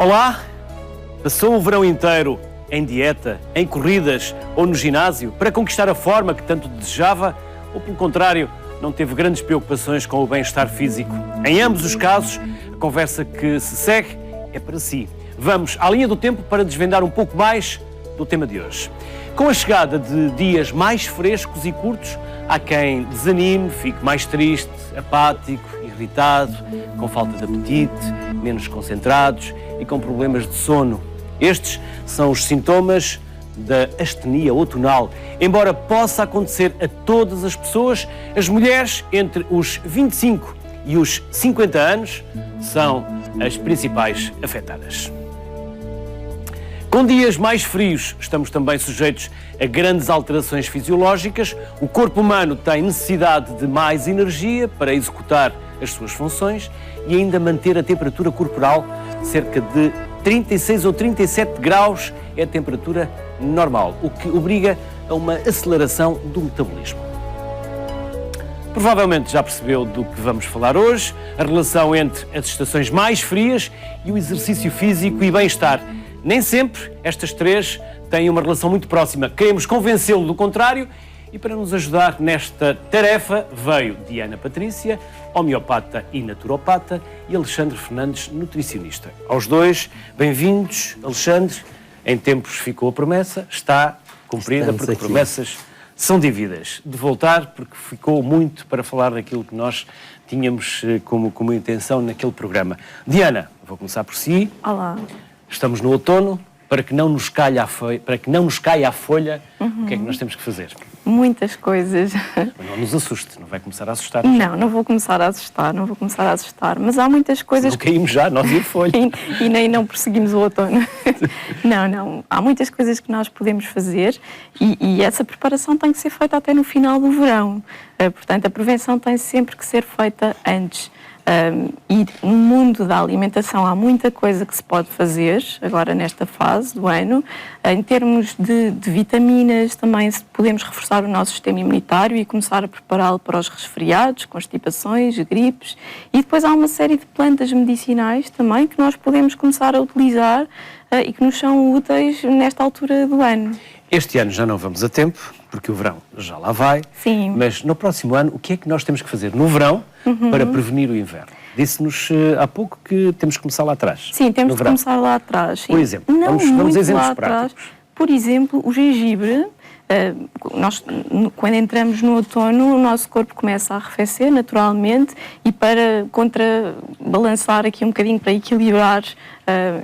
Olá! Passou o verão inteiro em dieta, em corridas ou no ginásio para conquistar a forma que tanto desejava ou, pelo contrário, não teve grandes preocupações com o bem-estar físico? Em ambos os casos, a conversa que se segue é para si. Vamos à linha do tempo para desvendar um pouco mais do tema de hoje. Com a chegada de dias mais frescos e curtos, há quem desanime, fique mais triste, apático, irritado, com falta de apetite, menos concentrados e com problemas de sono. Estes são os sintomas da astenia outonal. Embora possa acontecer a todas as pessoas, as mulheres entre os 25 e os 50 anos são as principais afetadas. Com dias mais frios, estamos também sujeitos a grandes alterações fisiológicas. O corpo humano tem necessidade de mais energia para executar as suas funções e ainda manter a temperatura corporal cerca de 36 ou 37 graus é a temperatura normal, o que obriga a uma aceleração do metabolismo. Provavelmente já percebeu do que vamos falar hoje, a relação entre as estações mais frias e o exercício físico e bem-estar. Nem sempre estas três têm uma relação muito próxima. Queremos convencê-lo do contrário e para nos ajudar nesta tarefa veio Diana Patrícia, homeopata e naturopata, e Alexandre Fernandes, nutricionista. Aos dois, bem-vindos. Alexandre, em tempos ficou a promessa, está cumprida, porque aqui promessas são dívidas. De voltar, porque ficou muito para falar daquilo que nós tínhamos como intenção naquele programa. Diana, vou começar por si. Olá. Estamos no outono, para que não nos caia a folha, o que é que nós temos que fazer? Muitas coisas. Mas não nos assuste, não vai começar a assustar. Não vou começar a assustar, mas há muitas coisas... Não caímos já, nós e a folha. e nem não prosseguimos o outono. Não, há muitas coisas que nós podemos fazer e essa preparação tem que ser feita até no final do verão. Portanto, a prevenção tem sempre que ser feita antes. E no mundo da alimentação há muita coisa que se pode fazer agora nesta fase do ano. Em termos de vitaminas, também podemos reforçar o nosso sistema imunitário e começar a prepará-lo para os resfriados, constipações, gripes. E depois há uma série de plantas medicinais também que nós podemos começar a utilizar e que nos são úteis nesta altura do ano. Este ano já não vamos a tempo, porque o verão já lá vai. Sim. Mas no próximo ano, o que é que nós temos que fazer no verão para prevenir o inverno? Disse-nos há pouco que temos que começar lá atrás. Sim, temos que começar lá atrás. Sim. Por exemplo, vamos a exemplos práticos. Por exemplo, o gengibre. Nós, quando entramos no outono, o nosso corpo começa a arrefecer naturalmente e para contrabalançar aqui um bocadinho, para equilibrar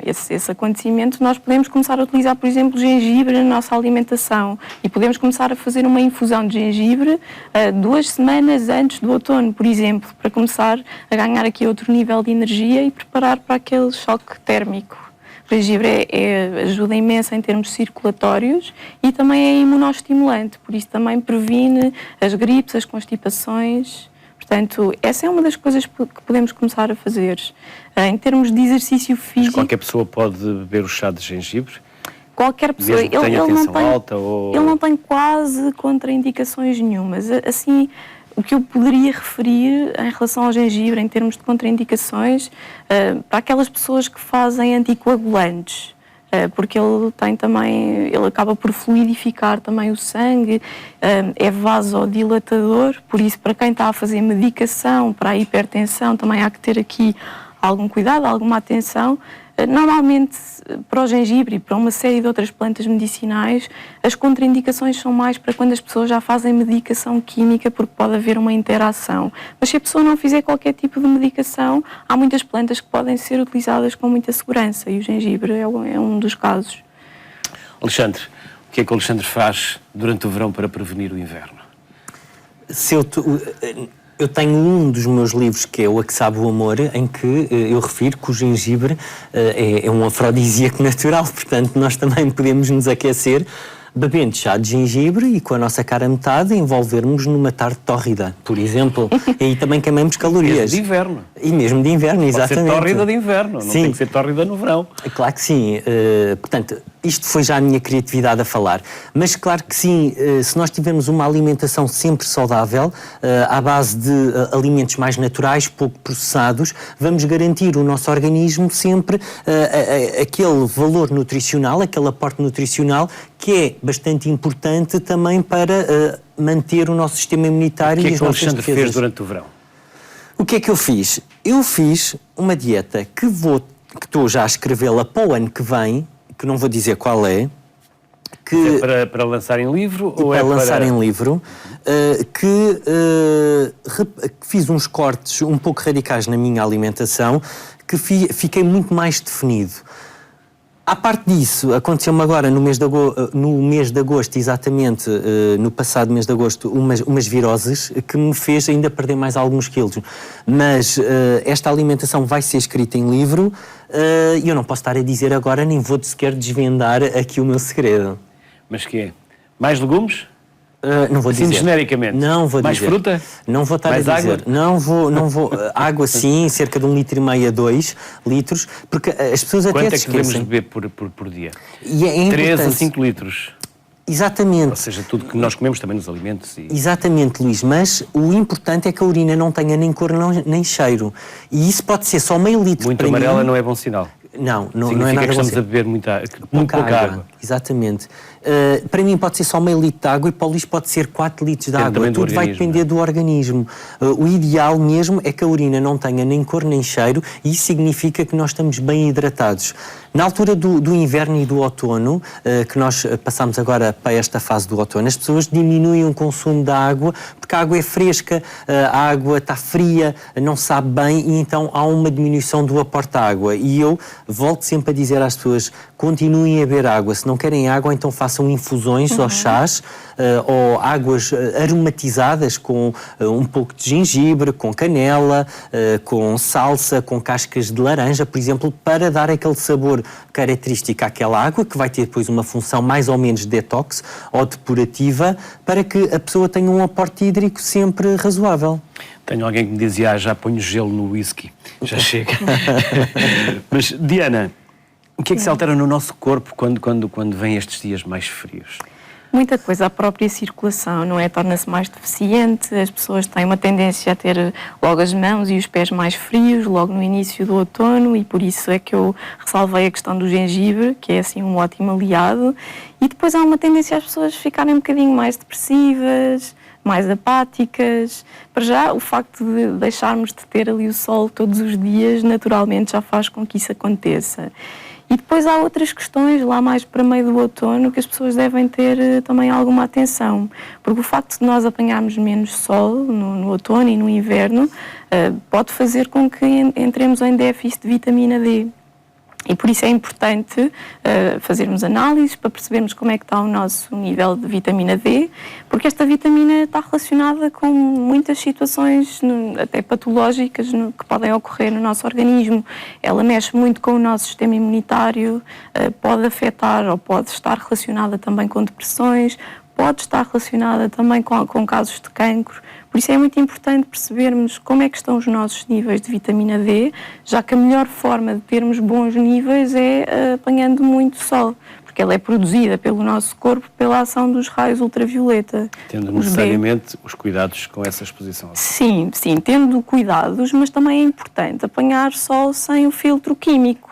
esse acontecimento, nós podemos começar a utilizar, por exemplo, gengibre na nossa alimentação e podemos começar a fazer uma infusão de gengibre 2 semanas antes do outono, por exemplo, para começar a ganhar aqui outro nível de energia e preparar para aquele choque térmico. O gengibre ajuda imenso em termos circulatórios e também é imunostimulante, por isso também previne as gripes, as constipações. Portanto, essa é uma das coisas que podemos começar a fazer. Em termos de exercício físico... Mas qualquer pessoa pode beber o chá de gengibre? Qualquer pessoa. Mesmo que tenha tensão alta ou... Ele não tem quase contraindicações nenhumas. Assim, o que eu poderia referir em relação ao gengibre, em termos de contraindicações, para aquelas pessoas que fazem anticoagulantes, porque ele acaba por fluidificar também o sangue, é vasodilatador, por isso para quem está a fazer medicação para a hipertensão também há que ter aqui algum cuidado, alguma atenção. Normalmente, para o gengibre e para uma série de outras plantas medicinais, as contraindicações são mais para quando as pessoas já fazem medicação química, porque pode haver uma interação. Mas se a pessoa não fizer qualquer tipo de medicação, há muitas plantas que podem ser utilizadas com muita segurança e o gengibre é um dos casos. Alexandre, o que é que o Alexandre faz durante o verão para prevenir o inverno? Eu tenho um dos meus livros, que é O A Que Sabe o Amor, em que eu refiro que o gengibre é um afrodisíaco natural, portanto nós também podemos nos aquecer bebendo chá de gengibre e com a nossa cara a metade envolvermos numa tarde tórrida, por exemplo, e aí também queimamos calorias. Mesmo de inverno. E mesmo de inverno, exatamente. Pode ser tórrida de inverno, não tem que ser tórrida no verão. Claro que sim. Portanto, Isto foi já a minha criatividade a falar. Mas claro que sim, se nós tivermos uma alimentação sempre saudável, à base de alimentos mais naturais, pouco processados, vamos garantir o nosso organismo sempre aquele valor nutricional, aquele aporte nutricional que é bastante importante também para manter o nosso sistema imunitário e as nossas defesas. O que é que o Alexandre fez durante o verão? O que é que eu fiz? Eu fiz uma dieta que estou já a escrevê-la para o ano que vem, que não vou dizer qual é. Que é para lançar em livro? Ou para lançar em livro, que fiz uns cortes um pouco radicais na minha alimentação, que fiquei muito mais definido. À parte disso, aconteceu-me agora no mês de agosto, exatamente no passado mês de agosto, umas viroses que me fez ainda perder mais alguns quilos. Mas esta alimentação vai ser escrita em livro e eu não posso estar a dizer agora, nem vou sequer desvendar aqui o meu segredo. Mas que é? Mais legumes? Não vou dizer. Assim, genericamente? Não vou mais dizer. Mais fruta? Não vou estar mais a dizer. Água? Não vou. Água sim, cerca de 1,5 litro a 2 litros, porque as pessoas até Quanto se é que devemos esquecem. beber por dia? E é 3 a 5 litros. Exatamente. Ou seja, tudo que nós comemos também nos alimentos. Exatamente, Luís, mas o importante é que a urina não tenha nem cor nem cheiro. E isso pode ser só meio litro. Muito para amarela mim. não é bom sinal. Não é Significa nada que estamos bom. a beber muito pouca água. Exatamente. Para mim pode ser só meio litro de água e para o Luís pode ser 4 litros de água. Tudo vai depender do organismo. O ideal mesmo é que a urina não tenha nem cor nem cheiro e isso significa que nós estamos bem hidratados. Na altura do inverno e do outono, que nós passamos agora para esta fase do outono, as pessoas diminuem o consumo da água porque a água é fresca, a água está fria, não sabe bem e então há uma diminuição do aporte de água. E eu volto sempre a dizer às pessoas, continuem a beber água. Se não querem água, então façam infusões ou chás ou águas aromatizadas com um pouco de gengibre, com canela, com salsa, com cascas de laranja, por exemplo, para dar aquele sabor característico àquela água, que vai ter depois uma função mais ou menos detox ou depurativa, para que a pessoa tenha um aporte hídrico sempre razoável. Tenho alguém que me dizia, já ponho gelo no whisky, já chega. Mas, Diana, o que é que se altera no nosso corpo quando vêm estes dias mais frios? Muita coisa, a própria circulação, não é? Torna-se mais deficiente, as pessoas têm uma tendência a ter logo as mãos e os pés mais frios, logo no início do outono, e por isso é que eu ressalvei a questão do gengibre, que é assim um ótimo aliado, e depois há uma tendência às pessoas ficarem um bocadinho mais depressivas, mais apáticas. Para já, o facto de deixarmos de ter ali o sol todos os dias, naturalmente já faz com que isso aconteça. E depois há outras questões, lá mais para meio do outono, que as pessoas devem ter também alguma atenção. Porque o facto de nós apanharmos menos sol no outono e no inverno pode fazer com que entremos em déficit de vitamina D. E por isso é importante fazermos análises para percebermos como é que está o nosso nível de vitamina D, porque esta vitamina está relacionada com muitas situações, até patológicas, que podem ocorrer no nosso organismo. Ela mexe muito com o nosso sistema imunitário, pode afetar ou pode estar relacionada também com depressões, pode estar relacionada também com casos de cancro. Por isso é muito importante percebermos como é que estão os nossos níveis de vitamina D, já que a melhor forma de termos bons níveis é apanhando muito sol, porque ela é produzida pelo nosso corpo pela ação dos raios ultravioleta. Tendo necessariamente os cuidados com essa exposição. Sim, tendo cuidados, mas também é importante apanhar sol sem o filtro químico.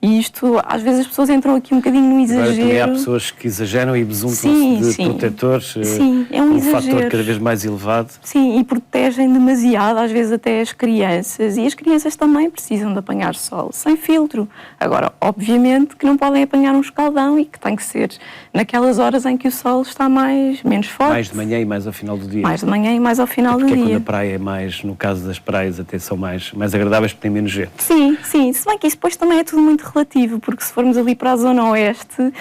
E isto, às vezes as pessoas entram aqui um bocadinho no exagero. Agora também há pessoas que exageram e besuntam-se de protetores. Sim, é um exagero. Fator cada vez mais elevado. Sim, e protegem demasiado, às vezes até as crianças. E as crianças também precisam de apanhar sol, sem filtro. Agora, obviamente que não podem apanhar um escaldão e que tem que ser naquelas horas em que o sol está menos forte. Mais de manhã e mais ao final do dia. Mais de manhã e mais ao final do dia. Porque quando a praia é mais, no caso das praias, até são mais agradáveis porque tem menos gente. Sim. Se bem que isso depois também é tudo muito relativo, porque se formos ali para a zona oeste,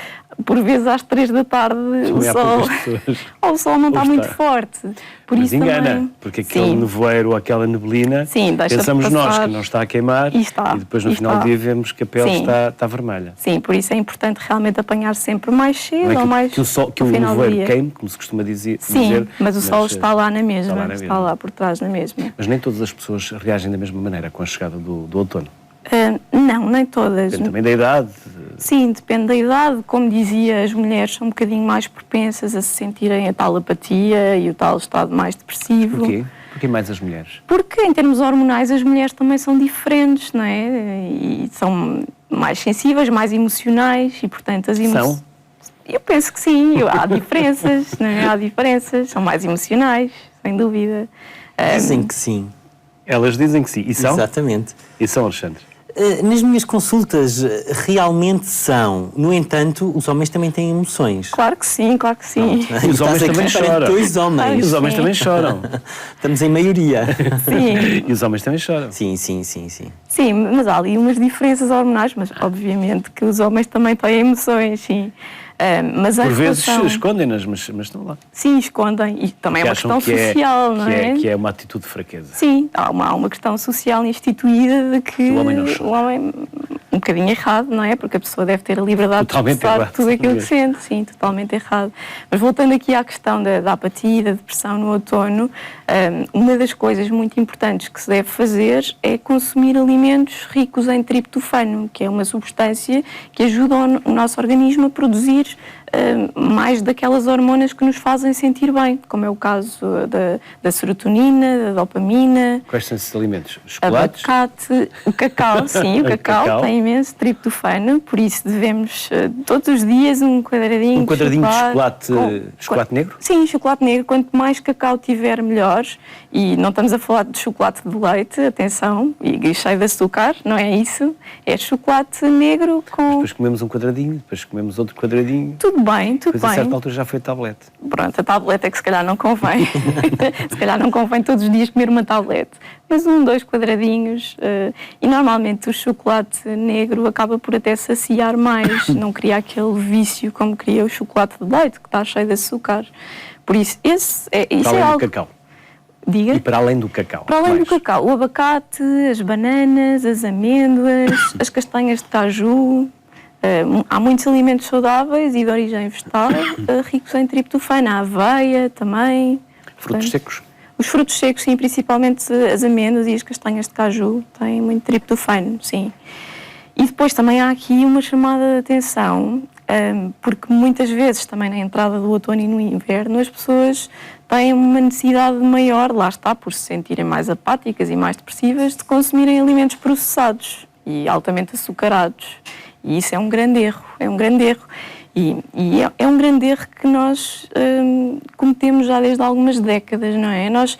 por vezes às 3 da tarde o sol não está muito forte. Mas isso engana, também, porque aquele nevoeiro ou aquela neblina, pensamos nós que não está a queimar e depois no final do dia vemos que a pele está vermelha. Sim, por isso é importante realmente apanhar sempre mais cedo ou mais que o nevoeiro queime, como se costuma dizer. Sim, mas o sol está lá na mesma, está lá por trás na mesma. Mas nem todas as pessoas reagem da mesma maneira com a chegada do outono. Não, nem todas. Depende também da idade. Sim, depende da idade. Como dizia, as mulheres são um bocadinho mais propensas a se sentirem a tal apatia e o tal estado mais depressivo. Porquê? Porquê mais as mulheres? Porque, em termos hormonais, as mulheres também são diferentes, não é? E são mais sensíveis, mais emocionais e, portanto, as emoções... São? Eu penso que sim, há diferenças, não é? Há diferenças, são mais emocionais, sem dúvida. Dizem que sim. Elas dizem que sim. E são? Exatamente. E são, Alexandre? Nas minhas consultas, realmente são. No entanto, os homens também têm emoções. Claro que sim, claro que sim. E os homens também choram. Dois homens. E os homens também choram. Estamos em maioria. Sim. E os homens também choram. Sim. Sim, mas há ali umas diferenças hormonais, mas obviamente que os homens também têm emoções, sim. Mas a Por vezes relação... escondem-nas, mas estão lá. Sim, escondem. E também é uma questão social, não é? Que é uma atitude de fraqueza. Sim, há uma questão social instituída de que o homem não chora. o homem, um bocadinho errado, não é? Porque a pessoa deve ter a liberdade Totalmente de expressar errado. tudo aquilo que sente. Sim, totalmente errado. Mas voltando aqui à questão da apatia e da depressão no outono, uma das coisas muito importantes que se deve fazer é consumir alimentos ricos em triptofano, que é uma substância que ajuda o nosso organismo a produzir mais daquelas hormonas que nos fazem sentir bem, como é o caso da serotonina, da dopamina. Quais são esses alimentos? Chocolates? Abacate, o cacau, sim, o cacau cacau. tem imenso triptofano, por isso devemos todos os dias um quadradinho de chocolate negro? Sim, chocolate negro. Quanto mais cacau tiver, melhor. E não estamos a falar de chocolate de leite, atenção, e cheio de açúcar, não é isso. É chocolate negro com... Depois comemos um quadradinho, depois comemos outro quadradinho. Tudo bem, tudo Depois a bem. certa altura já foi a tablete. Pronto, a tablete é que se calhar não convém. Se calhar não convém todos os dias comer uma tablete. Mas 2 quadradinhos. E normalmente o chocolate negro acaba por até saciar mais. Não cria aquele vício como cria o chocolate de leite, que está cheio de açúcar. Por isso, isso é além algo... do cacau. Diga? E para além do cacau. Para além do cacau, o abacate, as bananas, as amêndoas, as castanhas de caju. Há muitos alimentos saudáveis e de origem vegetal ricos em triptofano. A aveia também. Frutos secos? Os frutos secos, sim, principalmente as amêndoas e as castanhas de caju, têm muito triptofano, sim. E depois também há aqui uma chamada de atenção, porque muitas vezes também na entrada do outono e no inverno as pessoas têm uma necessidade maior, lá está, por se sentirem mais apáticas e mais depressivas, de consumirem alimentos processados e altamente açucarados. E isso é um grande erro, é um grande erro. E é um grande erro que nós cometemos já desde algumas décadas, não é? Nós,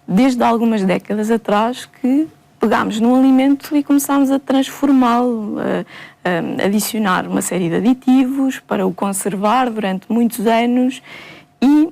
desde algumas décadas atrás, que pegámos num alimento e começámos a transformá-lo, a adicionar uma série de aditivos para o conservar durante muitos anos e...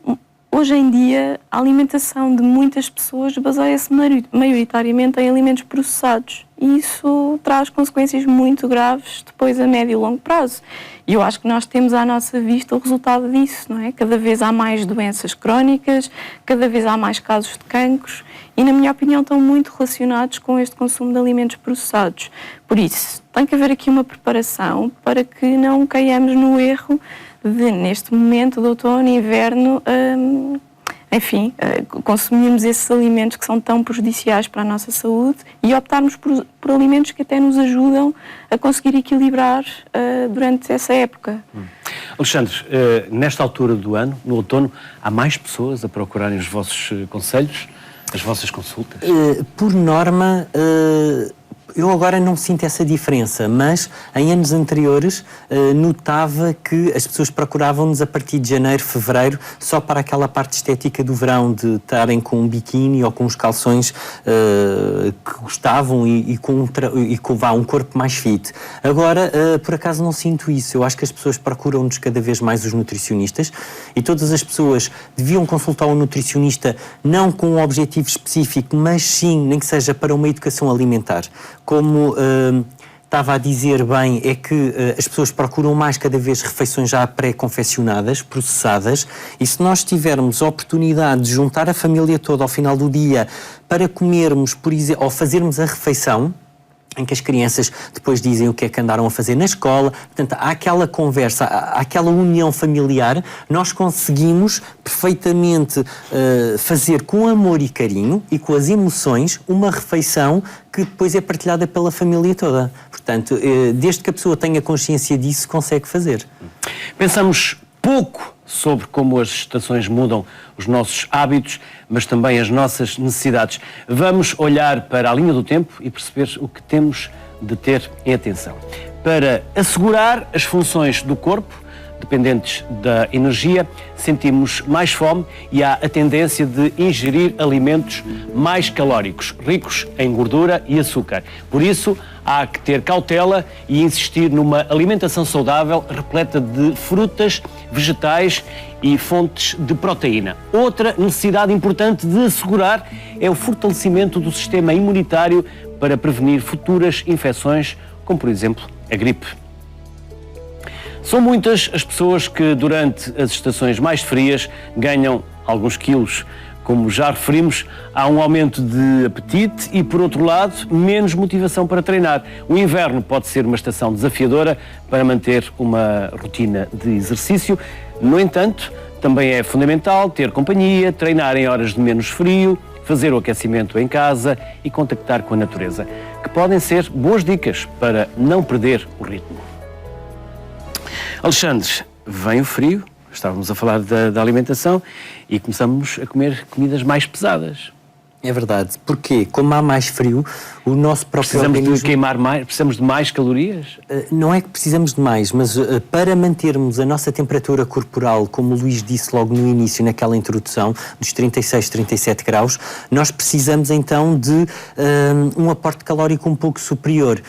Hoje em dia, a alimentação de muitas pessoas baseia-se maioritariamente em alimentos processados e isso traz consequências muito graves depois a médio e longo prazo. E eu acho que nós temos à nossa vista o resultado disso, não é? Cada vez há mais doenças crónicas, cada vez há mais casos de cancros e, na minha opinião, estão muito relacionados com este consumo de alimentos processados. Por isso, tem que haver aqui uma preparação para que não caiamos no erro de, neste momento de outono e inverno, consumirmos esses alimentos que são tão prejudiciais para a nossa saúde e optarmos por alimentos que até nos ajudam a conseguir equilibrar durante essa época. Alexandre, nesta altura do ano, no outono, há mais pessoas a procurarem os vossos conselhos, as vossas consultas? Por norma... Eu agora não sinto essa diferença, mas em anos anteriores notava que as pessoas procuravam-nos a partir de janeiro, fevereiro, só para aquela parte estética do verão, de estarem com um biquíni ou com os calções que gostavam e com um corpo mais fit. Agora, por acaso, não sinto isso. Eu acho que as pessoas procuram-nos cada vez mais os nutricionistas e todas as pessoas deviam consultar um nutricionista não com um objetivo específico, mas sim, nem que seja para uma educação alimentar. Como estava a dizer bem, é que as pessoas procuram mais cada vez refeições já pré-confeccionadas, processadas, e se nós tivermos a oportunidade de juntar a família toda ao final do dia para comermos, por exemplo, ou fazermos a refeição, em que as crianças depois dizem o que é que andaram a fazer na escola. Portanto, há aquela conversa, há aquela união familiar, nós conseguimos perfeitamente fazer com amor e carinho e com as emoções uma refeição que depois é partilhada pela família toda. Portanto, Portanto, desde que a pessoa tenha consciência disso, consegue fazer. Pensamos pouco sobre como as estações mudam os nossos hábitos, mas também as nossas necessidades. Vamos olhar para a linha do tempo e perceber o que temos de ter em atenção. Para assegurar as funções do corpo, dependentes da energia, sentimos mais fome e há a tendência de ingerir alimentos mais calóricos, ricos em gordura e açúcar. Por isso, há que ter cautela e insistir numa alimentação saudável, repleta de frutas, vegetais e fontes de proteína. Outra necessidade importante de assegurar é o fortalecimento do sistema imunitário para prevenir futuras infecções, como por exemplo a gripe. São muitas as pessoas que durante as estações mais frias ganham alguns quilos. Como já referimos, há um aumento de apetite e, por outro lado, menos motivação para treinar. O inverno pode ser uma estação desafiadora para manter uma rotina de exercício. No entanto, também é fundamental ter companhia, treinar em horas de menos frio, fazer o aquecimento em casa e contactar com a natureza, que podem ser boas dicas para não perder o ritmo. Alexandre, vem o frio, estávamos a falar da alimentação e começamos a comer comidas mais pesadas. É verdade. Porquê? Como há mais frio, o nosso próprio Precisamos organismo... de queimar mais, precisamos de mais calorias? Não é que precisamos de mais, mas para mantermos a nossa temperatura corporal, como o Luís disse logo no início, naquela introdução, dos 36, 37 graus, nós precisamos então de um aporte calórico um pouco superior.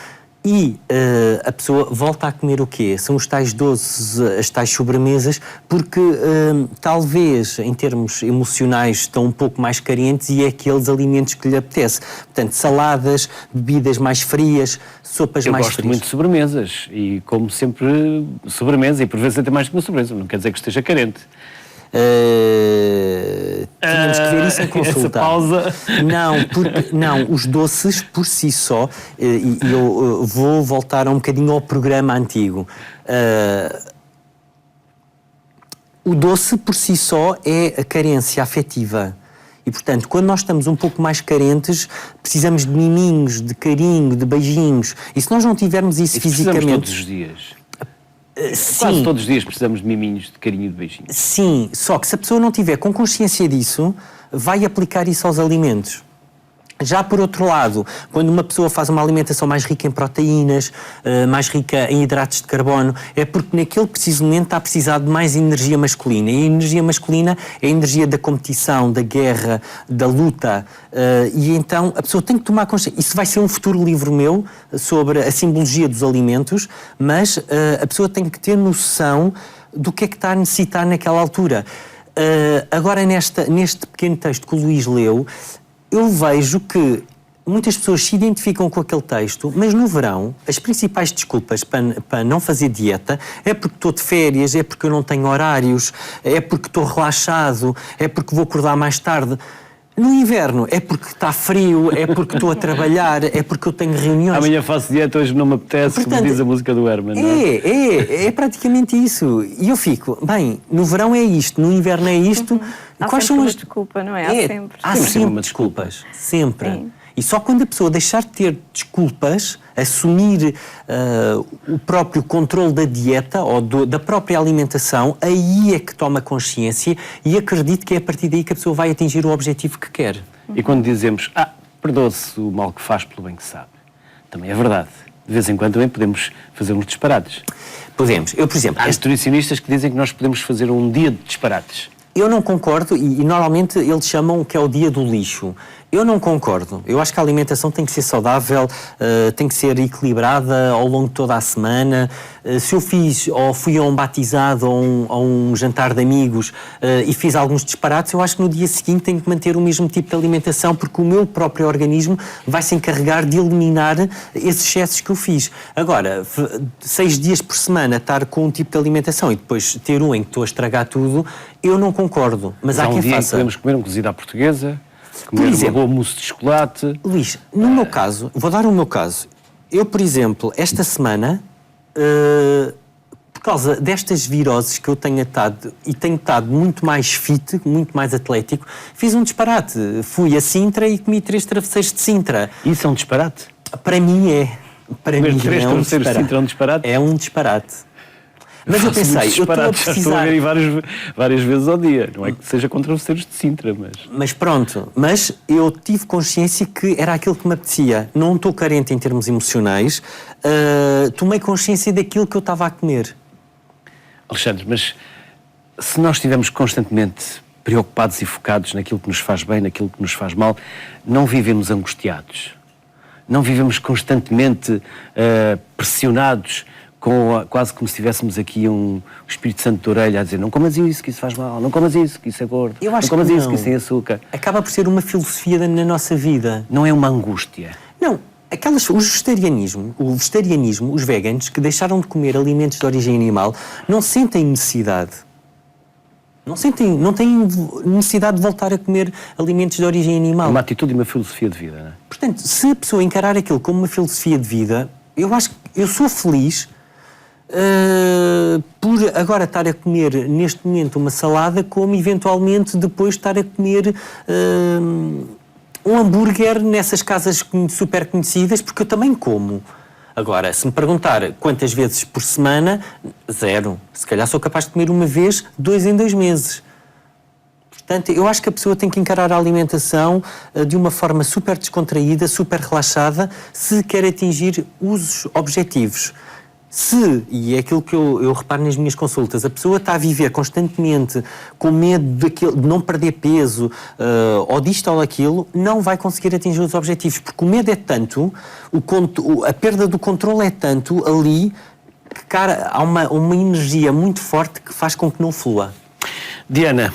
E a pessoa volta a comer o quê? São os tais doces, as tais sobremesas, porque talvez em termos emocionais estão um pouco mais carentes e é aqueles alimentos que lhe apetece. Portanto, saladas, bebidas mais frias, sopas mais frias. Eu gosto muito de sobremesas e como sempre sobremesa e por vezes até mais que uma sobremesa, não quer dizer que esteja carente. Tínhamos que ver isso em consulta. Essa pausa. Não, os doces por si só, e eu vou voltar um bocadinho ao programa antigo. O doce por si só é a carência afetiva. E, portanto, quando nós estamos um pouco mais carentes, precisamos de miminhos, de carinho, de beijinhos. E se nós não tivermos isso fisicamente... Precisamos todos os dias. Quase todos os dias precisamos de miminhos, de carinho e de beijinhos. Sim, só que se a pessoa não tiver com consciência disso, vai aplicar isso aos alimentos. Já por outro lado, quando uma pessoa faz uma alimentação mais rica em proteínas, mais rica em hidratos de carbono, é porque naquele preciso momento está a precisar de mais energia masculina. E a energia masculina é a energia da competição, da guerra, da luta. E então a pessoa tem que tomar consciência. Isso vai ser um futuro livro meu sobre a simbologia dos alimentos, mas a pessoa tem que ter noção do que é que está a necessitar naquela altura. Agora, neste pequeno texto que o Luís leu, eu vejo que muitas pessoas se identificam com aquele texto, mas no verão as principais desculpas para não fazer dieta é porque estou de férias, é porque eu não tenho horários, é porque estou relaxado, é porque vou acordar mais tarde. No inverno é porque está frio, é porque estou a trabalhar, é porque eu tenho reuniões. Amanhã faço dieta, hoje não me apetece, portanto, como diz a música do Herman, não é? É praticamente isso. E eu fico, bem, no verão é isto, no inverno é isto. Há Quais sempre são uma desculpa, não é? Há sempre. Há sempre desculpas. Sempre. Sim. E só quando a pessoa deixar de ter desculpas, assumir o próprio controle da dieta ou da própria alimentação, aí é que toma consciência e acredito que é a partir daí que a pessoa vai atingir o objetivo que quer. E quando dizemos, perdoa-se o mal que faz pelo bem que sabe, também é verdade. De vez em quando também podemos fazer uns disparates. Podemos. Eu, por exemplo... Há nutricionistas que dizem que nós podemos fazer um dia de disparates. Eu não concordo e normalmente eles chamam que é o dia do lixo. Eu não concordo. Eu acho que a alimentação tem que ser saudável, tem que ser equilibrada ao longo de toda a semana. Se eu fiz ou fui a um batizado ou a um jantar de amigos e fiz alguns disparates, eu acho que no dia seguinte tenho que manter o mesmo tipo de alimentação porque o meu próprio organismo vai se encarregar de eliminar esses excessos que eu fiz. Agora, 6 dias por semana estar com um tipo de alimentação e depois ter um em que estou a estragar tudo, eu não concordo. Mas há quem faça. Podemos comer um cozido à portuguesa, comer uma boa mousse de chocolate. Luís, no meu caso, vou dar o meu caso. Eu, por exemplo, esta semana, por causa destas viroses que eu tenho estado e tenho estado muito mais fit, muito mais atlético, fiz um disparate. Fui a Sintra e comi 3 travesseiros de Sintra. Isso é um disparate? Para mim é. Para Comer mim 3 é um travesseiros de disparate. Sintra é um disparate? É um disparate. Mas eu pensei, eu estou a Já estou a precisar... ver aí várias vezes ao dia. Não é que seja com travesseiros de Sintra, mas... Mas pronto, mas eu tive consciência que era aquilo que me apetecia. Não estou carente em termos emocionais, tomei consciência daquilo que eu estava a comer. Alexandre, mas se nós estivermos constantemente preocupados e focados naquilo que nos faz bem, naquilo que nos faz mal, não vivemos angustiados. Não vivemos constantemente pressionados, quase como se tivéssemos aqui um Espírito Santo de orelha a dizer não comas isso, que isso faz mal, não comas isso, que isso é gordo, Eu acho não comas que isso, não. que isso tem açúcar. Acaba por ser uma filosofia na nossa vida. Não é uma angústia. Não, o vegetarianismo, os veganos que deixaram de comer alimentos de origem animal, não sentem necessidade. Não têm necessidade de voltar a comer alimentos de origem É animal. uma atitude e uma filosofia de vida, não é? Portanto, se a pessoa encarar aquilo como uma filosofia de vida, eu acho que eu sou feliz por agora estar a comer neste momento uma salada, como eventualmente depois estar a comer um hambúrguer nessas casas super conhecidas, porque eu também como. Agora, se me perguntar quantas vezes por semana, 0. Se calhar sou capaz de comer uma vez, 2 em 2 meses. Portanto, eu acho que a pessoa tem que encarar a alimentação de uma forma super descontraída, super relaxada, se quer atingir os objetivos. Se, e é aquilo que eu reparo nas minhas consultas, a pessoa está a viver constantemente com medo de não perder peso, ou disto ou daquilo, não vai conseguir atingir os objetivos, porque o medo é tanto, a perda do controle é tanto ali, que, cara, há uma energia muito forte que faz com que não flua. Diana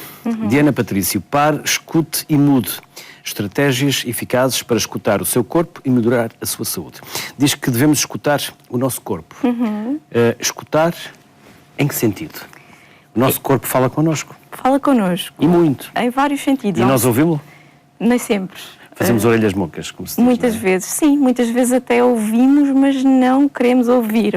Patrício, pare, escute e mude. Estratégias eficazes para escutar o seu corpo e melhorar a sua saúde. Diz que devemos escutar o nosso corpo. Escutar em que sentido? O nosso corpo fala connosco. Fala connosco. E muito. Em vários sentidos. E nós ouvimos-lo? Nem sempre. Fazemos orelhas mocas, como se diz. Muitas vezes, sim. Muitas vezes até ouvimos, mas não queremos ouvir.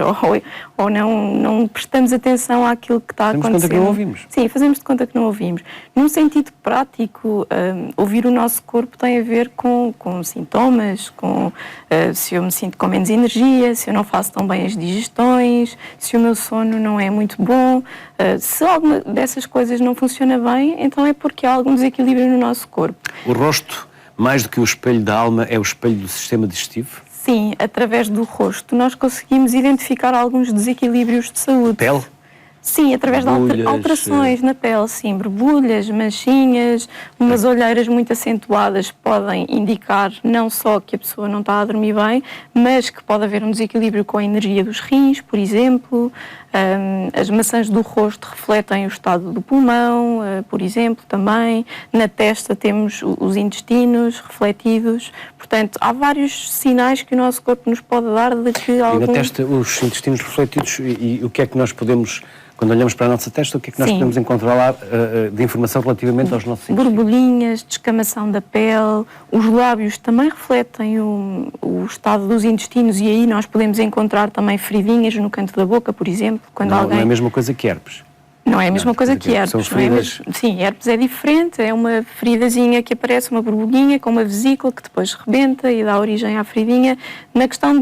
Ou não prestamos atenção àquilo que está a acontecer. Fazemos de conta que não ouvimos. Sim, fazemos de conta que não ouvimos. Num sentido prático, ouvir o nosso corpo tem a ver com sintomas, com se eu me sinto com menos energia, se eu não faço tão bem as digestões, se o meu sono não é muito bom. Se alguma dessas coisas não funciona bem, então é porque há algum desequilíbrio no nosso corpo. O rosto, mais do que o espelho da alma, é o espelho do sistema digestivo? Sim, através do rosto nós conseguimos identificar alguns desequilíbrios de saúde. Pele? Sim, através de alterações na pele, sim, borbulhas, manchinhas, umas olheiras muito acentuadas podem indicar não só que a pessoa não está a dormir bem, mas que pode haver um desequilíbrio com a energia dos rins, por exemplo. As maçãs do rosto refletem o estado do pulmão, por exemplo, também. Na testa temos os intestinos refletidos. Portanto, há vários sinais que o nosso corpo nos pode dar de que E na testa, os intestinos refletidos, e o que é que nós podemos... Quando olhamos para a nossa testa, o que é que nós podemos encontrar lá de informação relativamente aos nossos intestinos? Borbulhinhas, descamação da pele, os lábios também refletem o estado dos intestinos e aí nós podemos encontrar também feridinhas no canto da boca, por exemplo. Quando Não é a mesma coisa que herpes. Não é a mesma coisa que herpes. São feridas... Sim, herpes é diferente, é uma feridazinha que aparece, uma borbulhinha com uma vesícula que depois rebenta e dá origem à feridinha. Na questão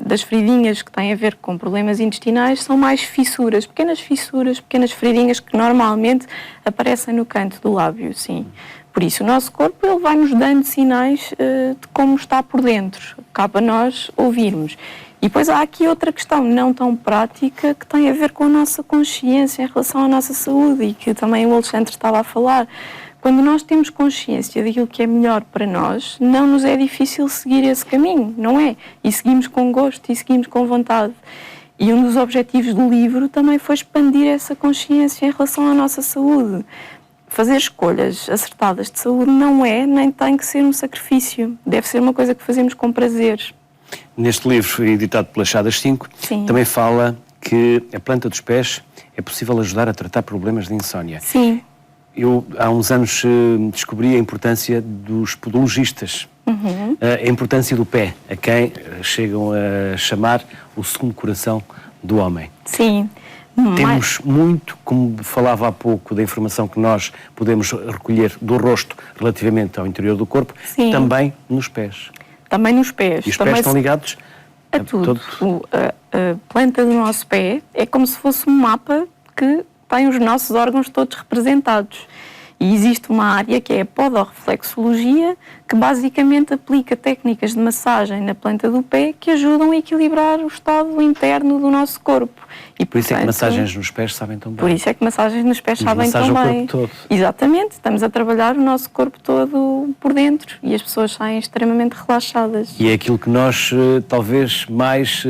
das feridinhas que têm a ver com problemas intestinais, são mais fissuras, pequenas feridinhas que normalmente aparecem no canto do lábio, sim. Por isso, o nosso corpo ele vai nos dando sinais de como está por dentro. Cabe a nós ouvirmos. E depois há aqui outra questão não tão prática que tem a ver com a nossa consciência em relação à nossa saúde e que também o Alexandre estava a falar. Quando nós temos consciência daquilo que é melhor para nós, não nos é difícil seguir esse caminho, não é? E seguimos com gosto e seguimos com vontade. E um dos objetivos do livro também foi expandir essa consciência em relação à nossa saúde. Fazer escolhas acertadas de saúde não é, nem tem que ser um sacrifício. Deve ser uma coisa que fazemos com prazer. Neste livro, editado pela Chadas 5, também fala que a planta dos pés é possível ajudar a tratar problemas de insónia. Sim. Eu, há uns anos, descobri a importância dos podologistas, a importância do pé, a quem chegam a chamar o segundo coração do homem. Sim. Temos muito, como falava há pouco, da informação que nós podemos recolher do rosto relativamente ao interior do corpo, também nos pés. Também nos pés. E os também pés estão ligados a tudo. A planta do nosso pé é como se fosse um mapa que tem os nossos órgãos todos representados. E existe uma área que é a podorreflexologia, que basicamente aplica técnicas de massagem na planta do pé que ajudam a equilibrar o estado interno do nosso corpo. E, Por isso é que portanto, massagens nos pés sabem tão bem. Por isso é que massagens nos pés sabem tão massagem o bem. corpo todo. Exatamente, estamos a trabalhar o nosso corpo todo por dentro e as pessoas saem extremamente relaxadas. E é aquilo que nós talvez mais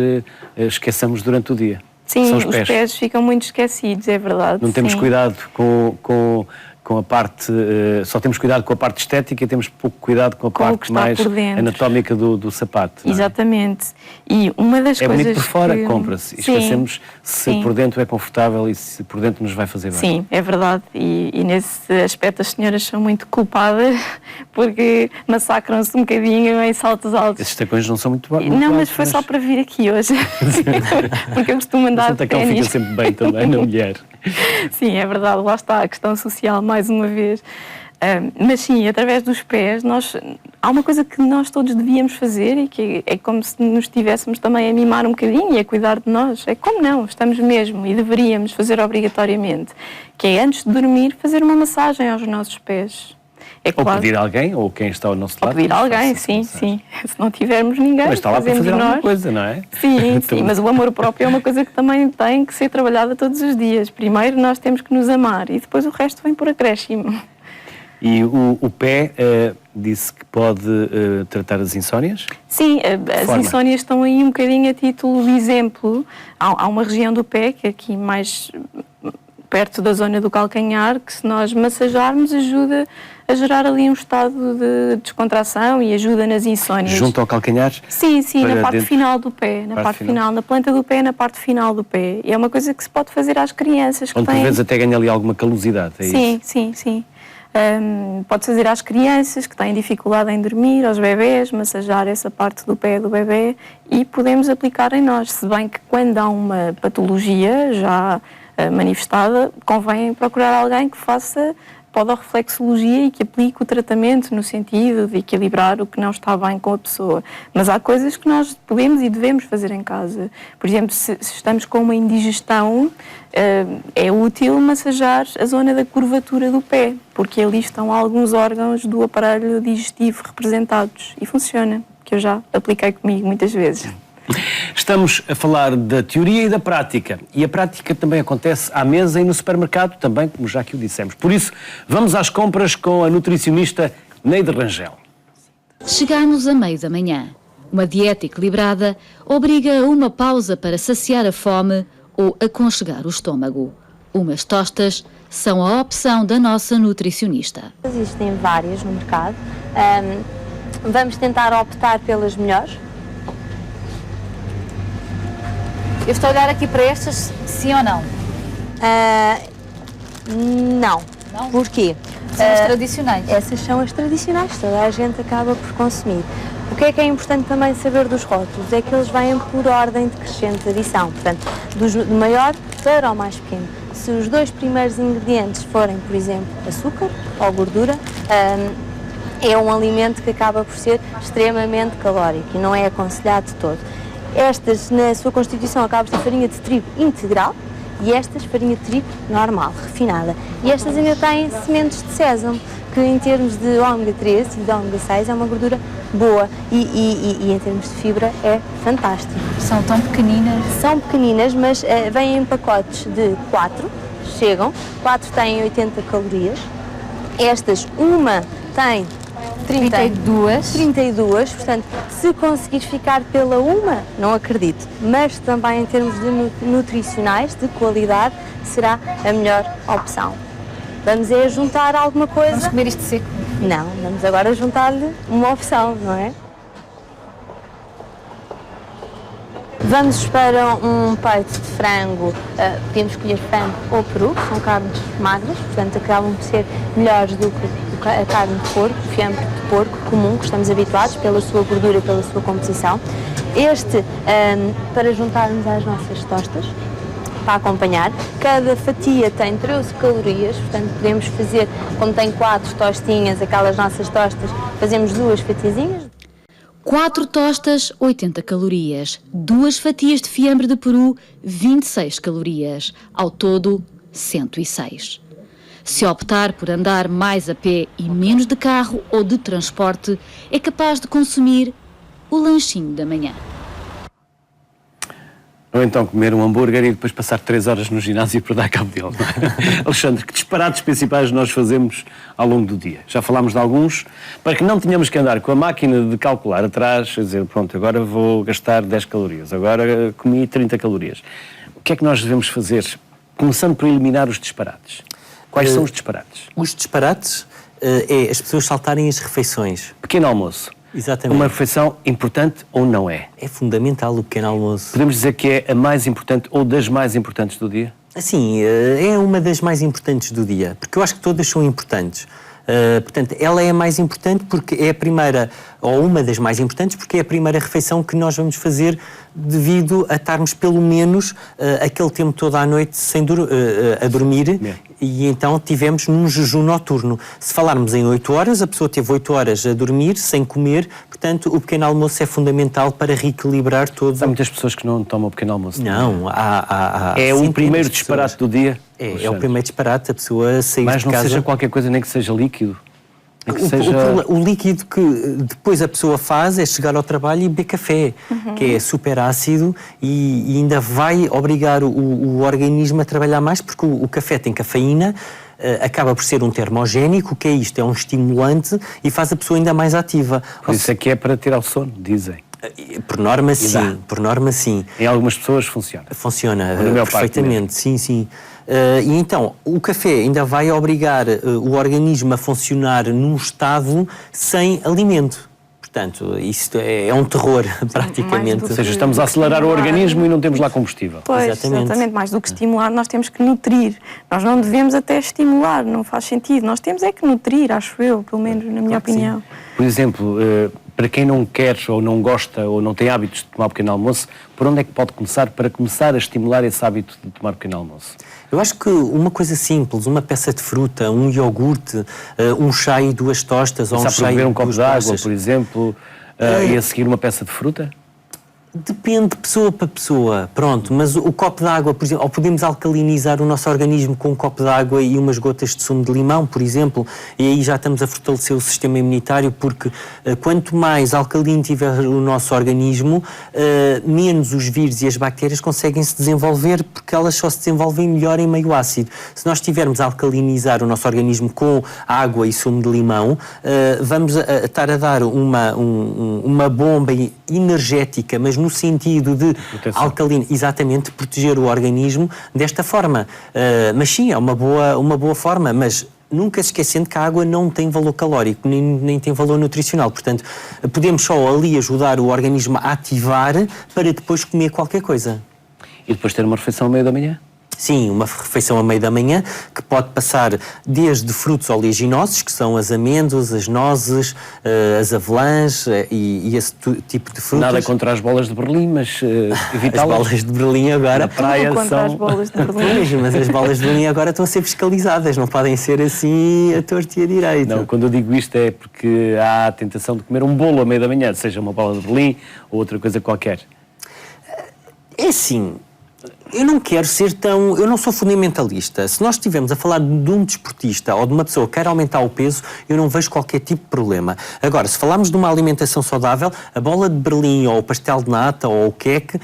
esqueçamos durante o dia. Sim, São os pés ficam muito esquecidos, é verdade. Não temos sim. cuidado com a parte, só temos cuidado com a parte estética e temos pouco cuidado com a parte mais anatómica do sapato. Não é? Exatamente. E uma das é coisas bonito por fora, que... compra-se. E Sim, esquecemos se sim. por dentro é confortável e se por dentro nos vai fazer bem. Sim, é verdade. E nesse aspecto as senhoras são muito culpadas porque massacram-se um bocadinho em saltos altos. Esses tacões não são muito bons. Não, mas foi só para vir aqui hoje. Porque eu costumo andar de tacão ténis. fica sempre bem também na mulher. Sim, é verdade. Lá está a questão social, mais uma vez. Mas sim, através dos pés, há uma coisa que nós todos devíamos fazer e que é como se nos estivéssemos também a mimar um bocadinho e a cuidar de nós. É como não, estamos mesmo e deveríamos fazer obrigatoriamente, que é antes de dormir fazer uma massagem aos nossos pés. É Ou claro, pedir a alguém, ou quem está ao nosso lado. pedir a alguém, sim. Se não tivermos ninguém, Mas está lá para fazemos fazer nós. alguma coisa, não é? Sim, sim, mas o amor próprio é uma coisa que também tem que ser trabalhada todos os dias. Primeiro nós temos que nos amar e depois o resto vem por acréscimo. E o pé disse que pode tratar as insónias? Sim, as insónias estão aí um bocadinho a título de exemplo. Há uma região do pé, que é aqui mais perto da zona do calcanhar, que se nós massajarmos ajuda a gerar ali um estado de descontração e ajuda nas insónias. Junto ao calcanhar? Sim, na parte dentro. final do pé, na parte final, na planta do pé, na parte final do pé. E é uma coisa que se pode fazer às crianças que Onde têm... por vezes até ganha ali alguma calosidade, é isso? Sim. Pode fazer às crianças que têm dificuldade em dormir, aos bebés, massajar essa parte do pé do bebê e podemos aplicar em nós, se bem que quando há uma patologia já manifestada, convém procurar alguém que faça podorreflexologia e que aplique o tratamento no sentido de equilibrar o que não está bem com a pessoa. Mas há coisas que nós podemos e devemos fazer em casa. Por exemplo, se estamos com uma indigestão, é útil massajar a zona da curvatura do pé, porque ali estão alguns órgãos do aparelho digestivo representados. E funciona, que eu já apliquei comigo muitas vezes. Estamos a falar da teoria e da prática. E a prática também acontece à mesa e no supermercado também, como já que o dissemos. Por isso, vamos às compras com a nutricionista Neide Rangel. Chegamos a meio da manhã. Uma dieta equilibrada obriga a uma pausa para saciar a fome ou aconchegar o estômago. Umas tostas são a opção da nossa nutricionista. Existem várias no mercado. Vamos tentar optar pelas melhores. Eu estou a olhar aqui para estas, sim ou não? Não. Não? Porquê? São as tradicionais. Essas são as tradicionais, toda a gente acaba por consumir. O que é importante também saber dos rótulos? É que eles vêm por ordem de crescente adição, portanto, do maior para o mais pequeno. Se os dois primeiros ingredientes forem, por exemplo, açúcar ou gordura, é um alimento que acaba por ser extremamente calórico e não é aconselhado de todo. Estas, na sua constituição, acabam por ser farinha de trigo integral e estas, farinha de trigo normal, refinada. E estas ainda têm sementes de sésamo, que em termos de ômega 3 e de ômega 6 é uma gordura boa e em termos de fibra é fantástico. São tão pequeninas. São pequeninas, mas vêm em pacotes de 4, chegam, 4 têm 80 calorias. Estas, uma tem 32, portanto, se conseguires ficar pela uma, não acredito, mas também em termos de nutricionais, de qualidade, será a melhor opção. Vamos juntar alguma coisa? Vamos comer isto seco? Não, vamos agora juntar-lhe uma opção, não é? Vamos para um peito de frango, podemos escolher frango ou peru, que são carnes magras, portanto acabam por ser melhores do que a carne de porco, o fiambre de porco comum, que estamos habituados pela sua gordura e pela sua composição. Este, para juntarmos às nossas tostas, para acompanhar. Cada fatia tem 13 calorias, portanto podemos fazer, como tem 4 tostinhas, aquelas nossas tostas, fazemos 2 fatiazinhas. 4 tostas, 80 calorias. 2 fatias de fiambre de peru, 26 calorias. Ao todo, 106. Se optar por andar mais a pé e menos de carro ou de transporte, é capaz de consumir o lanchinho da manhã. Ou então comer um hambúrguer e depois passar 3 horas no ginásio para dar cabo dele. Alexandre, que disparates principais nós fazemos ao longo do dia? Já falámos de alguns, para que não tenhamos que andar com a máquina de calcular atrás, a dizer, pronto, agora vou gastar 10 calorias, agora comi 30 calorias. O que é que nós devemos fazer? Começando por eliminar os disparates. Quais são os disparates? Os disparates é as pessoas saltarem as refeições. Pequeno almoço. Exatamente. Uma refeição importante ou não é? É fundamental o pequeno almoço. Podemos dizer que é a mais importante ou das mais importantes do dia? Assim, é uma das mais importantes do dia, porque eu acho que todas são importantes. Portanto, ela é a mais importante porque é a primeira, ou uma das mais importantes, porque é a primeira refeição que nós vamos fazer devido a estarmos pelo menos aquele tempo todo à noite a dormir e então tivemos num jejum noturno. Se falarmos em 8 horas, a pessoa teve 8 horas a dormir, sem comer, portanto o pequeno almoço é fundamental para reequilibrar todo. Há muitas pessoas que não tomam o pequeno almoço. Não, há é o primeiro disparate do dia? É o primeiro disparate, a pessoa sair de casa. Mas não seja qualquer coisa, nem que seja líquido. O líquido que depois a pessoa faz é chegar ao trabalho e beber café, que é super ácido e ainda vai obrigar o organismo a trabalhar mais, porque o café tem cafeína, acaba por ser um termogénico, o que é isto? É um estimulante e faz a pessoa ainda mais ativa. Por isso é que é para tirar o sono, dizem. Por norma, sim. Por norma, sim. Em algumas pessoas funciona. Funciona perfeitamente, sim. E então, o café ainda vai obrigar o organismo a funcionar num estado sem alimento. Portanto, isto é um terror, praticamente. Ou seja, estamos a acelerar o organismo e não temos lá combustível. Pois, exatamente. Mais do que estimular, nós temos que nutrir. Nós não devemos até estimular, não faz sentido. Nós temos é que nutrir, acho eu, pelo menos na minha opinião. Por exemplo, para quem não quer ou não gosta ou não tem hábitos de tomar pequeno almoço, por onde é que pode começar para começar a estimular esse hábito de tomar pequeno almoço? Eu acho que uma coisa simples, uma peça de fruta, um iogurte, um chá e 2 tostas, ou um chá e 2 beber um copo de água, bolachas, por exemplo, e a seguir uma peça de fruta? Depende de pessoa para pessoa, pronto, mas o copo de água, por exemplo, ou podemos alcalinizar o nosso organismo com um copo de água e umas gotas de sumo de limão, por exemplo, e aí já estamos a fortalecer o sistema imunitário, porque quanto mais alcalino tiver o nosso organismo, menos os vírus e as bactérias conseguem se desenvolver, porque elas só se desenvolvem melhor em meio ácido. Se nós estivermos a alcalinizar o nosso organismo com água e sumo de limão, vamos estar a dar uma bomba energética, mas no sentido de exatamente, proteger o organismo desta forma. Mas sim, é uma boa forma, mas nunca se esquecendo que a água não tem valor calórico, nem tem valor nutricional. Portanto, podemos só ali ajudar o organismo a ativar para depois comer qualquer coisa. E depois ter uma refeição ao meio da manhã? Sim, uma refeição a meio da manhã, que pode passar desde frutos oleaginosos, que são as amêndoas, as nozes, as avelãs e esse tipo de frutas. Nada contra as bolas de Berlim, mas evitá-las. As bolas de Berlim agora... Na praia contra as bolas de Berlim. Mas as bolas de Berlim agora estão a ser fiscalizadas, não podem ser assim a torto e a direito. Não, quando eu digo isto é porque há a tentação de comer um bolo a meio da manhã, seja uma bola de Berlim ou outra coisa qualquer. É assim... Eu não sou fundamentalista. Se nós estivermos a falar de um desportista ou de uma pessoa que quer aumentar o peso, eu não vejo qualquer tipo de problema. Agora, se falarmos de uma alimentação saudável, a bola de Berlim ou o pastel de nata ou o queque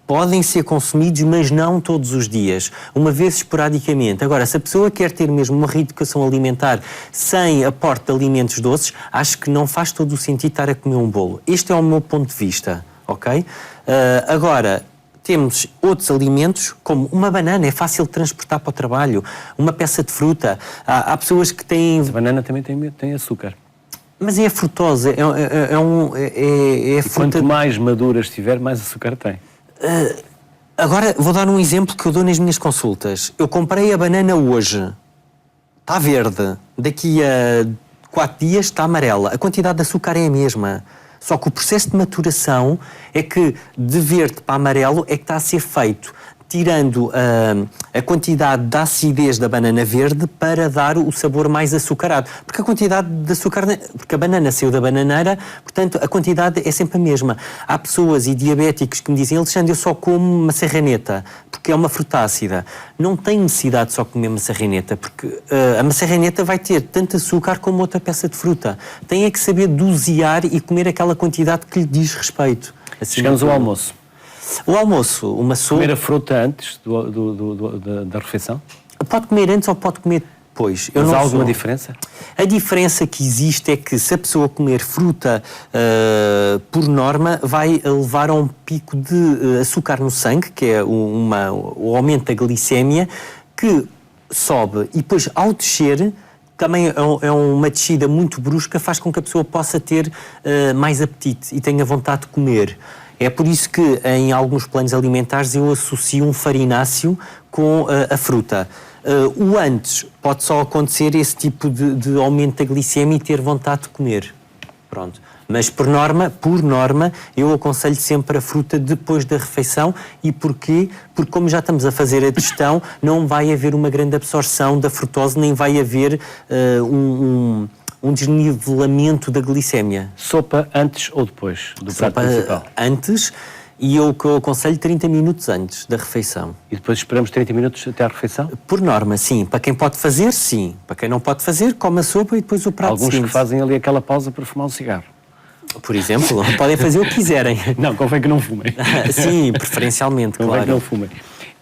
podem ser consumidos, mas não todos os dias, uma vez esporadicamente. Agora, se a pessoa quer ter mesmo uma reeducação alimentar sem aporte de alimentos doces, acho que não faz todo o sentido estar a comer um bolo. Este é o meu ponto de vista, ok? Agora... Temos outros alimentos, como uma banana, é fácil de transportar para o trabalho, uma peça de fruta. Há pessoas que têm... A banana também tem açúcar. Mas é a frutose, é fruta... Quanto mais madura estiver, mais açúcar tem. Agora, vou dar um exemplo que eu dou nas minhas consultas. Eu comprei a banana hoje, está verde, daqui a 4 dias está amarela. A quantidade de açúcar é a mesma. Só que o processo de maturação é que de verde para amarelo é que está a ser feito. tirando a quantidade de acidez da banana verde para dar o sabor mais açucarado. Porque a quantidade de açúcar, porque a banana saiu da bananeira, portanto a quantidade é sempre a mesma. Há pessoas e diabéticos que me dizem: Alexandre, eu só como maçarraneta, porque é uma fruta ácida. Não tem necessidade de só comer maçarraneta, porque a maçarraneta vai ter tanto açúcar como outra peça de fruta. Tem é que saber dosear e comer aquela quantidade que lhe diz respeito. Assim, Chegamos ao almoço. O almoço, uma sopa... Comer a fruta antes da refeição? Pode comer antes ou pode comer depois. Mas há alguma diferença? A diferença que existe é que se a pessoa comer fruta por norma, vai levar a um pico de açúcar no sangue, que é o aumento da glicémia, que sobe e depois ao descer... Também é uma descida muito brusca, faz com que a pessoa possa ter mais apetite e tenha vontade de comer. É por isso que em alguns planos alimentares eu associo um farináceo com a fruta. O antes pode só acontecer esse tipo de aumento da glicemia e ter vontade de comer. Pronto. Mas por norma, eu aconselho sempre a fruta depois da refeição. E porquê? Porque como já estamos a fazer a digestão, não vai haver uma grande absorção da frutose, nem vai haver um desnivelamento da glicémia. Sopa antes ou depois do prato principal? Antes, e eu aconselho 30 minutos antes da refeição. E depois esperamos 30 minutos até à refeição? Por norma, sim. Para quem pode fazer, sim. Para quem não pode fazer, come a sopa e depois o prato seguinte. Alguns que fazem ali aquela pausa para fumar um cigarro. Por exemplo, podem fazer o que quiserem. Não, convém que não fumem. Sim, preferencialmente, convém claro. Que não fumem.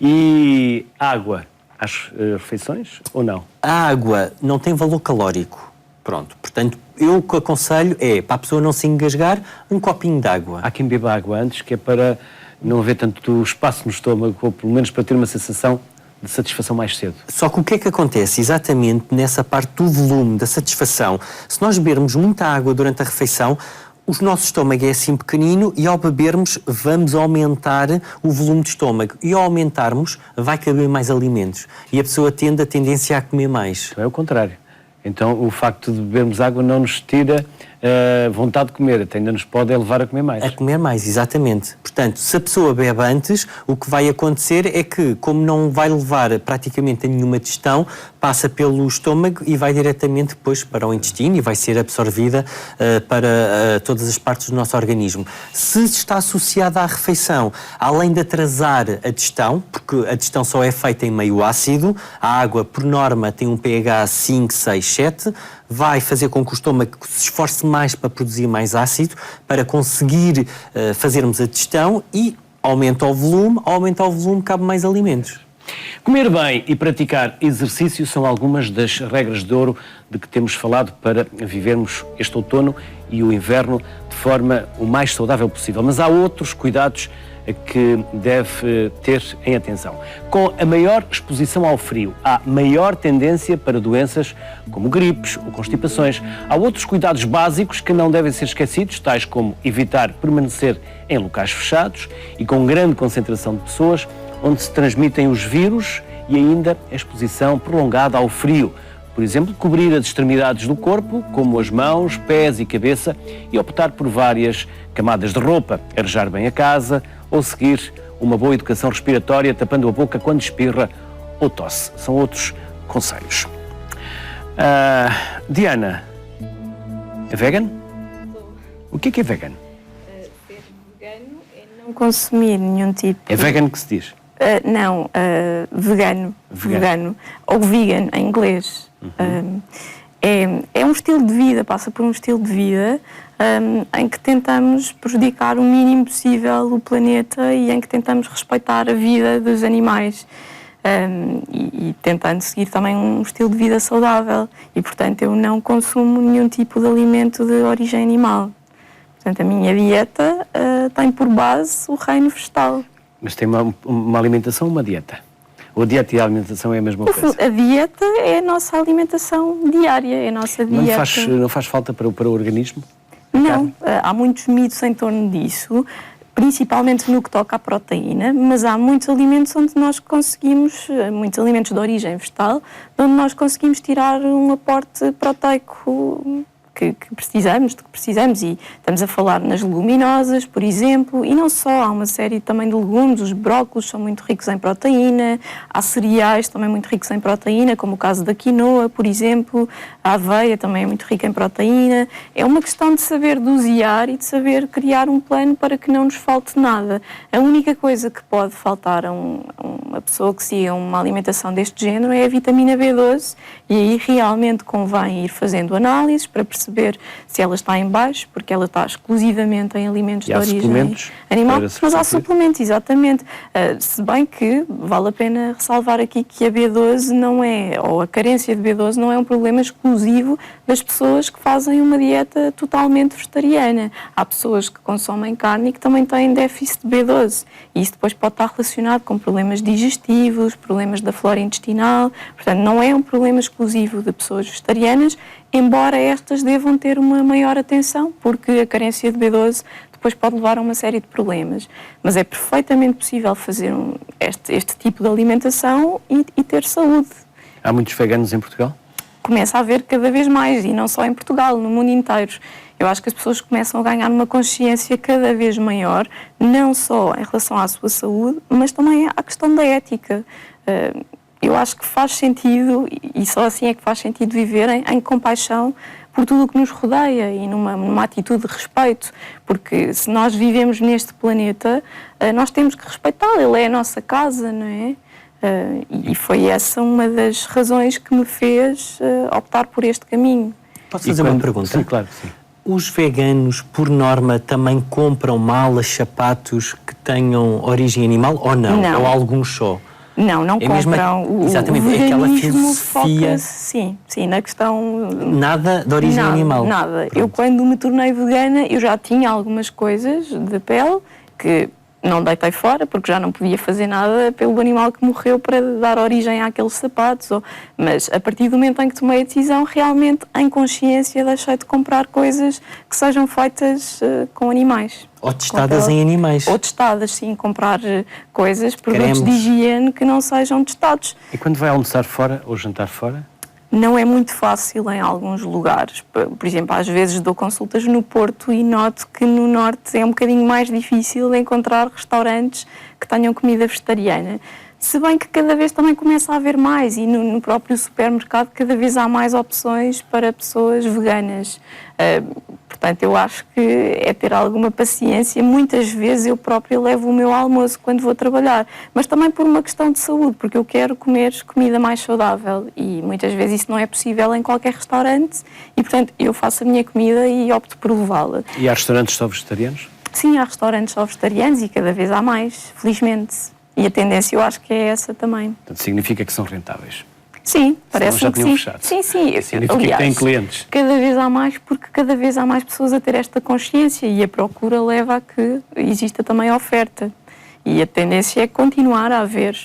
E água às refeições ou não? A água não tem valor calórico. Pronto, portanto, eu o que aconselho é, para a pessoa não se engasgar, um copinho de água. Há quem beba água antes, que é para não haver tanto espaço no estômago, ou pelo menos para ter uma sensação de satisfação mais cedo. Só que o que é que acontece exatamente nessa parte do volume, da satisfação? Se nós bebermos muita água durante a refeição, o nosso estômago é assim pequenino e ao bebermos vamos aumentar o volume de estômago. E ao aumentarmos vai caber mais alimentos. E a pessoa tende a tendência a comer mais. É o contrário. Então o facto de bebermos água não nos tira vontade de comer, até ainda nos pode levar a comer mais. A comer mais, exatamente. Portanto, se a pessoa bebe antes, o que vai acontecer é que, como não vai levar praticamente a nenhuma digestão, passa pelo estômago e vai diretamente depois para o intestino e vai ser absorvida para todas as partes do nosso organismo. Se está associada à refeição, além de atrasar a digestão, porque a digestão só é feita em meio ácido, a água, por norma, tem um pH 5, 6, 7, vai fazer com que o estômago se esforce mais para produzir mais ácido, para conseguir fazermos a digestão e aumenta o volume, cabe mais alimentos. Comer bem e praticar exercício são algumas das regras de ouro de que temos falado para vivermos este outono e o inverno de forma o mais saudável possível. Mas há outros cuidados que deve ter em atenção. Com a maior exposição ao frio, há maior tendência para doenças como gripes ou constipações. Há outros cuidados básicos que não devem ser esquecidos, tais como evitar permanecer em locais fechados e com grande concentração de pessoas, onde se transmitem os vírus, e ainda a exposição prolongada ao frio. Por exemplo, cobrir as extremidades do corpo, como as mãos, pés e cabeça, e optar por várias camadas de roupa, arejar bem a casa ou seguir uma boa educação respiratória, tapando a boca quando espirra ou tosse. São outros conselhos. Diana, é vegan? O que é vegan? Ser vegano é não consumir nenhum tipo... É vegan que se diz? Vegano. Ou vegan, em inglês. Uhum. É um estilo de vida, passa por um estilo de vida em que tentamos prejudicar o mínimo possível o planeta e em que tentamos respeitar a vida dos animais e tentando seguir também um estilo de vida saudável. E, portanto, eu não consumo nenhum tipo de alimento de origem animal. Portanto, a minha dieta tem por base o reino vegetal. Mas tem uma alimentação ou uma dieta? Ou a dieta e a alimentação é a mesma coisa? A dieta é a nossa alimentação diária, é a nossa dieta. Não faz falta para o organismo? Não, há muitos mitos em torno disso, principalmente no que toca à proteína, mas há muitos alimentos onde nós conseguimos, muitos alimentos de origem vegetal, onde nós conseguimos tirar um aporte proteico que precisamos, e estamos a falar nas leguminosas, por exemplo, e não só, há uma série também de legumes, os brócolos são muito ricos em proteína, há cereais também muito ricos em proteína, como o caso da quinoa, por exemplo, a aveia também é muito rica em proteína. É uma questão de saber dosear e de saber criar um plano para que não nos falte nada. A única coisa que pode faltar a uma pessoa que siga uma alimentação deste género é a vitamina B12, e aí realmente convém ir fazendo análises para perceber se ela está em baixo, porque ela está exclusivamente em alimentos de origem animal. Mas há suplementos, exatamente. Se bem que vale a pena ressalvar aqui que a B12 não é, ou a carência de B12 não é um problema exclusivo das pessoas que fazem uma dieta totalmente vegetariana. Há pessoas que consomem carne e que também têm déficit de B12. E isso depois pode estar relacionado com problemas digestivos, problemas da flora intestinal. Portanto, não é um problema exclusivo de pessoas vegetarianas, embora estas devam ter uma maior atenção, porque a carência de B12 depois pode levar a uma série de problemas. Mas é perfeitamente possível fazer este tipo de alimentação e ter saúde. Há muitos veganos em Portugal? Começa a haver cada vez mais, e não só em Portugal, no mundo inteiro. Eu acho que as pessoas começam a ganhar uma consciência cada vez maior, não só em relação à sua saúde, mas também à questão da ética. Eu acho que faz sentido, e só assim é que faz sentido viver em compaixão por tudo o que nos rodeia e numa atitude de respeito, porque se nós vivemos neste planeta, nós temos que respeitá-lo, ele é a nossa casa, não é? E foi essa uma das razões que me fez optar por este caminho. Posso fazer uma pergunta? Sim, claro que sim. Os veganos, por norma, também compram malas, sapatos que tenham origem animal ou não? Não. Ou alguns só? Não compram. Exatamente, o é aquela veganismo filosofia. Sim, na questão. Nada de origem animal. Nada. Pronto. Eu, quando me tornei vegana, eu já tinha algumas coisas de pele que não deitei fora, porque já não podia fazer nada pelo animal que morreu para dar origem àqueles sapatos. Mas a partir do momento em que tomei a decisão, realmente, em consciência, deixei de comprar coisas que sejam feitas com animais. Ou testadas em animais. Ou testadas, sim. Comprar coisas, produtos Cremes. de higiene que não sejam testados. E quando vai almoçar fora ou jantar fora? Não é muito fácil em alguns lugares. Por exemplo, às vezes dou consultas no Porto e noto que no Norte é um bocadinho mais difícil encontrar restaurantes que tenham comida vegetariana. Se bem que cada vez também começa a haver mais, e no próprio supermercado cada vez há mais opções para pessoas veganas. Portanto, eu acho que é ter alguma paciência. Muitas vezes eu própria levo o meu almoço quando vou trabalhar, mas também por uma questão de saúde, porque eu quero comer comida mais saudável e muitas vezes isso não é possível em qualquer restaurante e, portanto, eu faço a minha comida e opto por levá-la. E há restaurantes só vegetarianos? Sim, há restaurantes só vegetarianos e cada vez há mais, felizmente. E a tendência eu acho que é essa também. Portanto, significa que são rentáveis. Sim, parece-me que sim. Fechado. Sim. Significa Aliás, que têm clientes. Cada vez há mais, porque cada vez há mais pessoas a ter esta consciência e a procura leva a que exista também a oferta. E a tendência é continuar a haver.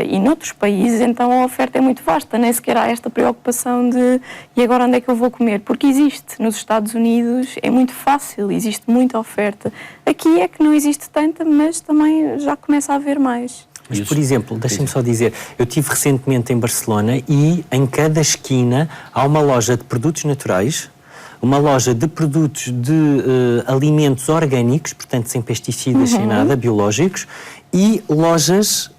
E noutros países, então, a oferta é muito vasta, nem sequer há esta preocupação de e agora onde é que eu vou comer? Porque existe. Nos Estados Unidos é muito fácil, existe muita oferta. Aqui é que não existe tanta, mas também já começa a haver mais. Mas, por exemplo, deixem-me só dizer, eu estive recentemente em Barcelona e em cada esquina há uma loja de produtos naturais, uma loja de produtos de alimentos orgânicos, portanto sem pesticidas, sem nada, biológicos, e lojas,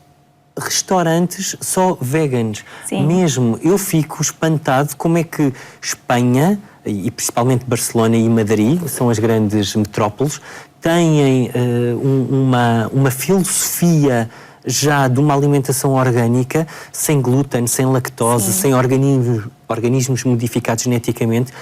restaurantes só veganos. Sim. Mesmo, eu fico espantado como é que Espanha, e principalmente Barcelona e Madrid, são as grandes metrópoles, têm uma filosofia já de uma alimentação orgânica, sem glúten, sem lactose, sem organismos modificados geneticamente.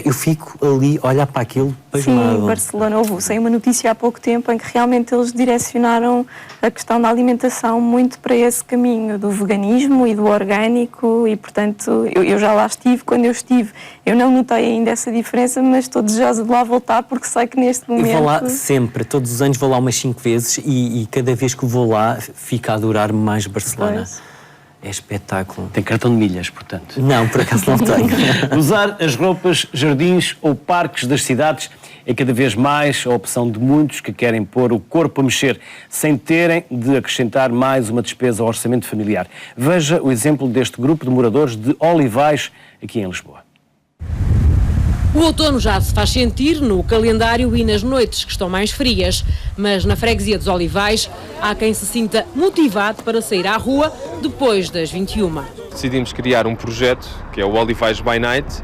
Eu fico ali a olhar para aquilo pasmado. Sim, Barcelona, saiu uma notícia há pouco tempo em que realmente eles direcionaram a questão da alimentação muito para esse caminho do veganismo e do orgânico e, portanto, eu já lá estive. Quando eu estive, eu não notei ainda essa diferença, mas estou desejosa de lá voltar porque sei que neste momento... Eu vou lá sempre, todos os anos vou lá umas 5 vezes e cada vez que vou lá fico a adorar mais Barcelona. Pois. É espetáculo. Tem cartão de milhas, portanto. Não, por acaso não tenho. Usar as roupas, jardins ou parques das cidades é cada vez mais a opção de muitos que querem pôr o corpo a mexer sem terem de acrescentar mais uma despesa ao orçamento familiar. Veja o exemplo deste grupo de moradores de Olivais, aqui em Lisboa. O outono já se faz sentir no calendário e nas noites que estão mais frias, mas na freguesia dos Olivais há quem se sinta motivado para sair à rua depois das 21. Decidimos criar um projeto, que é o Olivais by Night,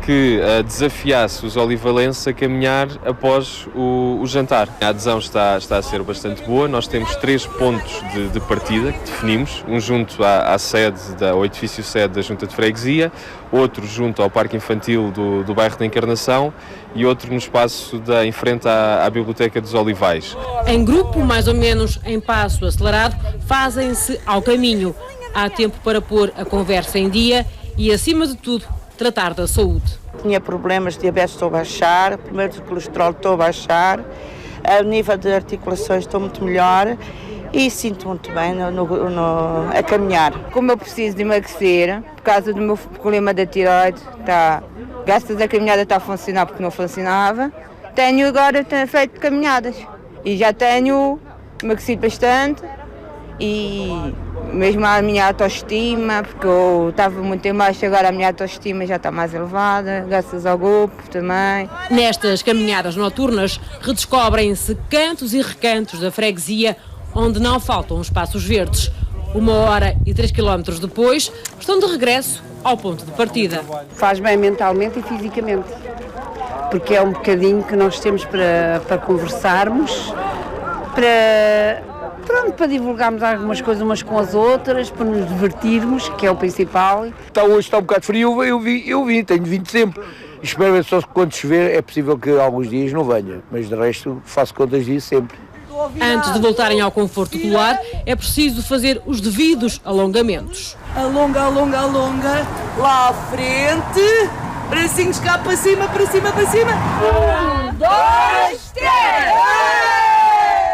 que desafiasse os olivalenses a caminhar após o jantar. A adesão está a ser bastante boa. Nós temos 3 pontos de partida que definimos, um junto ao edifício sede da Junta de Freguesia, outro junto ao Parque Infantil do bairro da Encarnação e outro no espaço em frente à Biblioteca dos Olivais. Em grupo, mais ou menos em passo acelerado, fazem-se ao caminho. Há tempo para pôr a conversa em dia e, acima de tudo, tratar da saúde. Tinha problemas de diabetes, estou a baixar, primeiro de colesterol, estou a baixar, a nível de articulações estou muito melhor e sinto muito bem a caminhar. Como eu preciso de emagrecer, por causa do meu problema da tireoide, graças à caminhada está a funcionar porque não funcionava, tenho feito caminhadas e já tenho emagrecido bastante e mesmo a minha autoestima, porque eu estava muito em baixo, agora a minha autoestima já está mais elevada, graças ao grupo também. Nestas caminhadas noturnas redescobrem-se cantos e recantos da freguesia onde não faltam espaços verdes. 1h e 3 km depois, estão de regresso ao ponto de partida. Faz bem mentalmente e fisicamente, porque é um bocadinho que nós temos para conversarmos, para divulgarmos algumas coisas umas com as outras, para nos divertirmos, que é o principal. Hoje está um bocado frio, eu vim, tenho vindo sempre. Espero ver só quando chover, é possível que alguns dias não venha, mas de resto faço contas disso sempre. Antes de voltarem ao conforto do lar, é preciso fazer os devidos alongamentos. Alonga, alonga, alonga, lá à frente, bracinhos cá para cima, para cima, para cima. 1, 2, 3!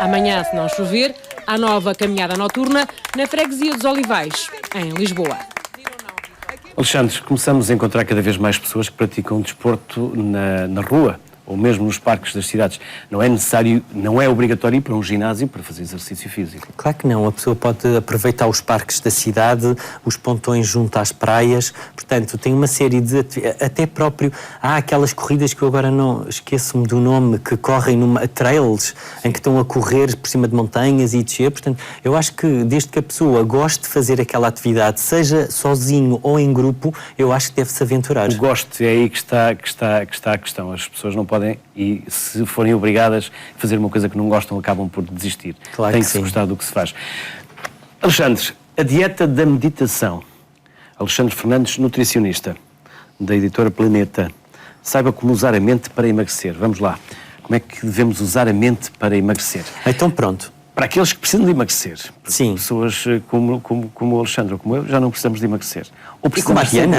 Amanhã, se não chover, há nova caminhada noturna na freguesia dos Olivais, em Lisboa. Alexandre, começamos a encontrar cada vez mais pessoas que praticam desporto na rua ou mesmo nos parques das cidades. Não é necessário, não é obrigatório ir para um ginásio para fazer exercício físico. Claro que não. A pessoa pode aproveitar os parques da cidade, os pontões junto às praias. Portanto, tem uma série de... Até próprio... Há aquelas corridas que eu agora não esqueço-me do nome, que correm numa trails, em que estão a correr por cima de montanhas e descer. Portanto, eu acho que desde que a pessoa goste de fazer aquela atividade, seja sozinho ou em grupo, eu acho que deve-se aventurar. O gosto é aí que está a questão. As pessoas não podem, e se forem obrigadas a fazer uma coisa que não gostam, acabam por desistir. Claro Tem que que se sim. gostar do que se faz. Alexandre, a dieta da meditação. Alexandre Fernandes, nutricionista, da editora Planeta. Saiba como usar a mente para emagrecer. Vamos lá. Como é que devemos usar a mente para emagrecer? Então pronto. Para aqueles que precisam de emagrecer. Sim. Pessoas como o Alexandre ou como eu, já não precisamos de emagrecer. Ou E como a Diana?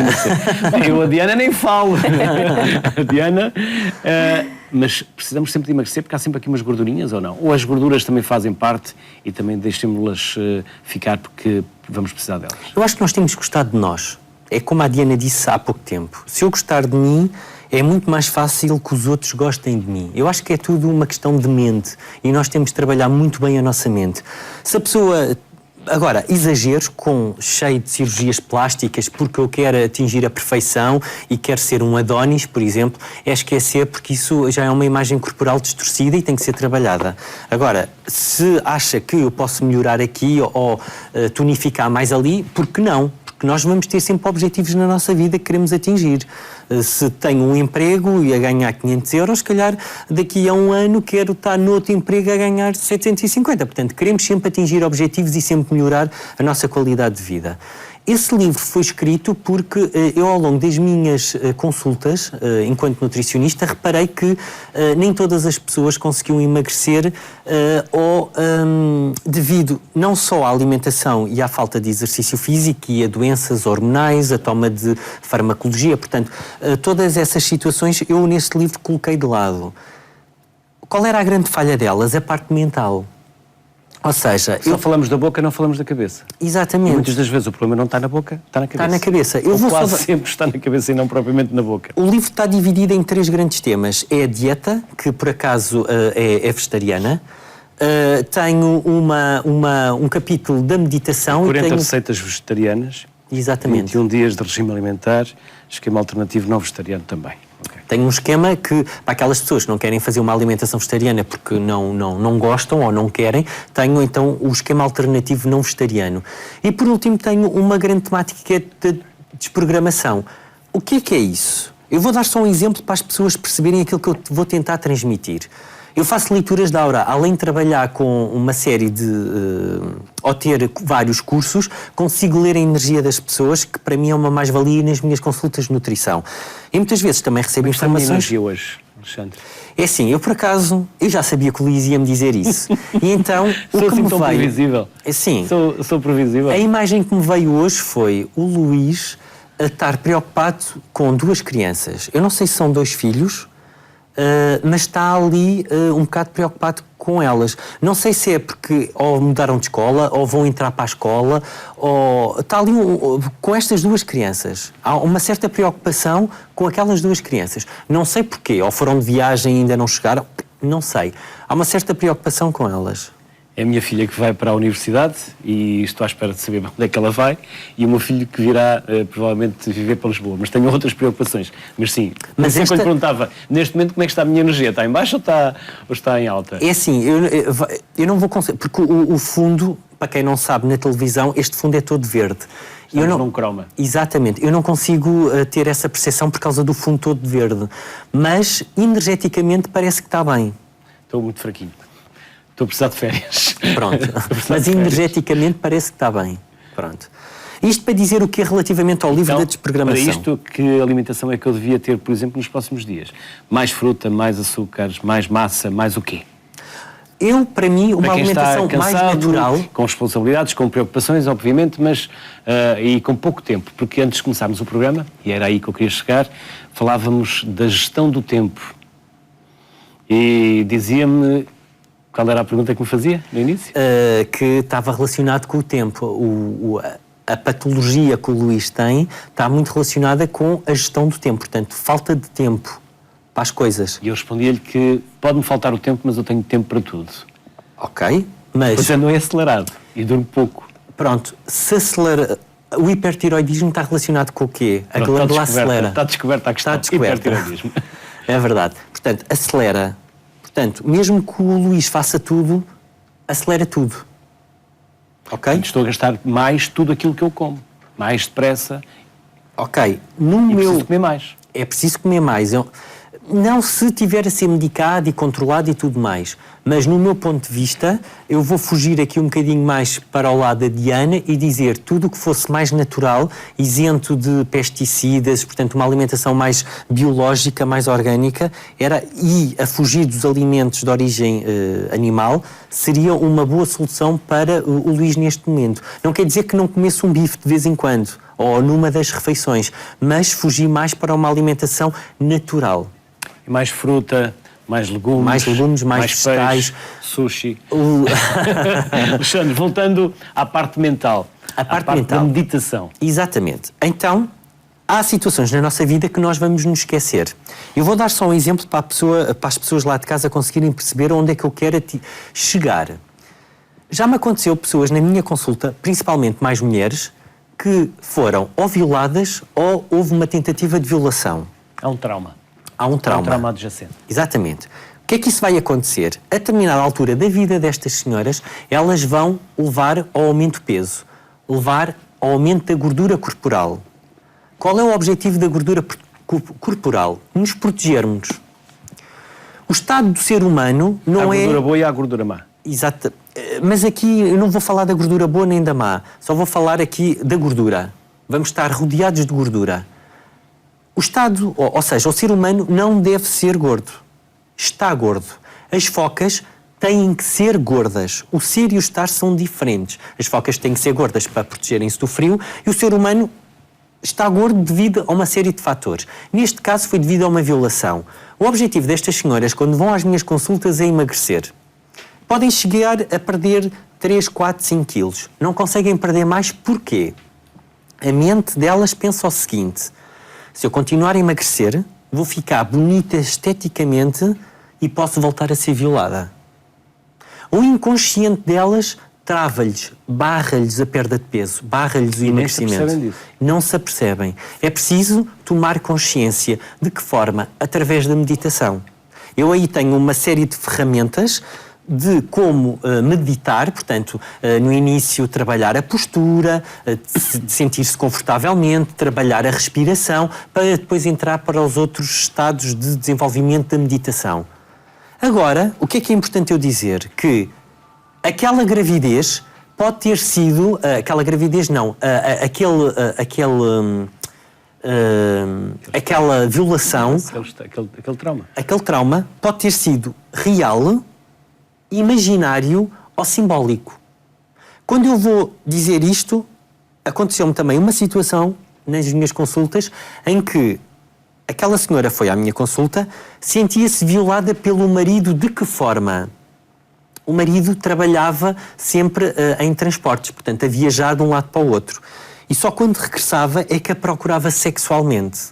Eu a Diana nem falo. A Diana... mas precisamos sempre de emagrecer porque há sempre aqui umas gordurinhas ou não? Ou as gorduras também fazem parte e também deixemos-las ficar porque vamos precisar delas? Eu acho que nós temos que gostar de nós. É como a Diana disse há pouco tempo. Se eu gostar de mim, é muito mais fácil que os outros gostem de mim. Eu acho que é tudo uma questão de mente e nós temos de trabalhar muito bem a nossa mente. Se a pessoa... Agora, exageros cheio de cirurgias plásticas porque eu quero atingir a perfeição e quero ser um Adonis, por exemplo, é esquecer porque isso já é uma imagem corporal distorcida e tem que ser trabalhada. Agora, se acha que eu posso melhorar aqui ou tonificar mais ali, por que não? Porque nós vamos ter sempre objetivos na nossa vida que queremos atingir. Se tenho um emprego e a ganhar 500 euros, se calhar daqui a um ano quero estar noutro emprego a ganhar 750. Portanto, queremos sempre atingir objetivos e sempre melhorar a nossa qualidade de vida. Esse livro foi escrito porque eu, ao longo das minhas consultas, enquanto nutricionista, reparei que nem todas as pessoas conseguiam emagrecer devido não só à alimentação e à falta de exercício físico e a doenças hormonais, a toma de farmacologia. Portanto, todas essas situações eu, neste livro, coloquei de lado. Qual era a grande falha delas? A parte mental. Ou seja... Só falamos da boca, não falamos da cabeça. Exatamente. E muitas das vezes o problema não está na boca, está na cabeça. Está na cabeça. Quase sempre está na cabeça e não propriamente na boca. O livro está dividido em 3 grandes temas. É a dieta, que por acaso é vegetariana. Tenho um capítulo da meditação. 40 receitas vegetarianas. Exatamente. 21 dias de regime alimentar, esquema alternativo não vegetariano também. Okay. Tenho um esquema que, para aquelas pessoas que não querem fazer uma alimentação vegetariana porque não gostam ou não querem, tenho então o esquema alternativo não vegetariano. E por último tenho uma grande temática que é de desprogramação. O que é isso? Eu vou dar só um exemplo para as pessoas perceberem aquilo que eu vou tentar transmitir. Eu faço leituras da Aura, além de trabalhar com uma série de... ou ter vários cursos, consigo ler a energia das pessoas, que para mim é uma mais-valia nas minhas consultas de nutrição. E muitas vezes também recebo informações... Como energia hoje, Alexandre? É assim, eu por acaso, eu já sabia que o Luís ia-me dizer isso. E então, o sou que me tão veio... previsível. Sim. Sou previsível. A imagem que me veio hoje foi o Luís a estar preocupado com 2 crianças. Eu não sei se são 2 filhos... mas está ali um bocado preocupado com elas. Não sei se é porque ou mudaram de escola, ou vão entrar para a escola, ou está ali com estas 2 crianças. Há uma certa preocupação com aquelas 2 crianças. Não sei porquê, ou foram de viagem e ainda não chegaram, não sei. Há uma certa preocupação com elas. É a minha filha que vai para a universidade e estou à espera de saber onde é que ela vai, e o meu filho que virá provavelmente viver para Lisboa. Mas tenho outras preocupações. Mas sim, mas quando eu perguntava, neste momento como é que está a minha energia? Está em baixo ou está em alta? É assim, eu não vou conseguir, porque o fundo, para quem não sabe, na televisão, este fundo é todo verde. Estamos num croma. Exatamente. Eu não consigo ter essa percepção por causa do fundo todo verde. Mas, energeticamente, parece que está bem. Estou muito fraquinho. Estou a precisar de férias. Pronto. Mas energeticamente parece que está bem. Pronto. Isto para dizer o que é relativamente ao livro da desprogramação. Para isto, que alimentação é que eu devia ter, por exemplo, nos próximos dias? Mais fruta, mais açúcares, mais massa, mais o quê? Para mim, uma alimentação cansado, mais natural... Com responsabilidades, com preocupações, obviamente, mas e com pouco tempo. Porque antes de começarmos o programa, e era aí que eu queria chegar, falávamos da gestão do tempo. E dizia-me... Qual era a pergunta que me fazia no início? Que estava relacionado com o tempo. A patologia que o Luís tem está muito relacionada com a gestão do tempo. Portanto, falta de tempo para as coisas. E eu respondi-lhe que pode-me faltar o tempo, mas eu tenho tempo para tudo. Ok, mas... Pois ando acelerado e durmo pouco. Pronto, se acelera... O hipertiroidismo está relacionado com o quê? A glândula acelera. Está descoberta a questão. Está descoberta. Hipertiroidismo. É verdade. Portanto, acelera... Portanto, mesmo que o Luís faça tudo, acelera tudo. Ok? Portanto, estou a gastar mais tudo aquilo que eu como. Mais depressa. Ok. Preciso comer mais. É preciso comer mais. Não se tiver a ser medicado e controlado e tudo mais. Mas no meu ponto de vista, eu vou fugir aqui um bocadinho mais para o lado da Diana e dizer tudo o que fosse mais natural, isento de pesticidas, portanto uma alimentação mais biológica, mais orgânica, e a fugir dos alimentos de origem animal, seria uma boa solução para o Luís neste momento. Não quer dizer que não comesse um bife de vez em quando, ou numa das refeições, mas fugir mais para uma alimentação natural. Mais fruta, mais legumes, mais vegetais, sushi. Alexandre, voltando à parte mental. À parte da meditação. Exatamente. Então, há situações na nossa vida que nós vamos nos esquecer. Eu vou dar só um exemplo para as pessoas lá de casa conseguirem perceber onde é que eu quero chegar. Já me aconteceu pessoas na minha consulta, principalmente mais mulheres, que foram ou violadas ou houve uma tentativa de violação. É um trauma. Há um trauma. É um trauma adjacente. Exatamente. O que é que isso vai acontecer? A determinada altura da vida destas senhoras, elas vão levar ao aumento de peso, levar ao aumento da gordura corporal. Qual é o objetivo da gordura corporal? Nos protegermos. O estado do ser humano não é... Há a gordura boa e há a gordura má. Exato. Mas aqui eu não vou falar da gordura boa nem da má. Só vou falar aqui da gordura. Vamos estar rodeados de gordura. O estado, ou seja, o ser humano não deve ser gordo. Está gordo. As focas têm que ser gordas. O ser e o estar são diferentes. As focas têm que ser gordas para protegerem-se do frio e o ser humano está gordo devido a uma série de fatores. Neste caso foi devido a uma violação. O objetivo destas senhoras, quando vão às minhas consultas, é emagrecer. Podem chegar a perder 3, 4, 5 quilos. Não conseguem perder mais. Porquê? A mente delas pensa o seguinte: se eu continuar a emagrecer, vou ficar bonita esteticamente e posso voltar a ser violada. O inconsciente delas trava-lhes, barra-lhes a perda de peso, barra-lhes o emagrecimento. Não se apercebem. É preciso tomar consciência. De que forma? Através da meditação. Eu aí tenho uma série de ferramentas de como meditar, portanto, no início trabalhar a postura, sentir-se confortavelmente, trabalhar a respiração, para depois entrar para os outros estados de desenvolvimento da meditação. Agora, o que é importante eu dizer? Que aquela gravidez pode ter sido, aquela gravidez não, aquela violação, aquele trauma pode ter sido real, imaginário ou simbólico. Quando eu vou dizer isto, aconteceu-me também uma situação nas minhas consultas em que aquela senhora foi à minha consulta, sentia-se violada pelo marido. De que forma? O marido trabalhava sempre em transportes, portanto, a viajar de um lado para o outro. E só quando regressava é que a procurava sexualmente.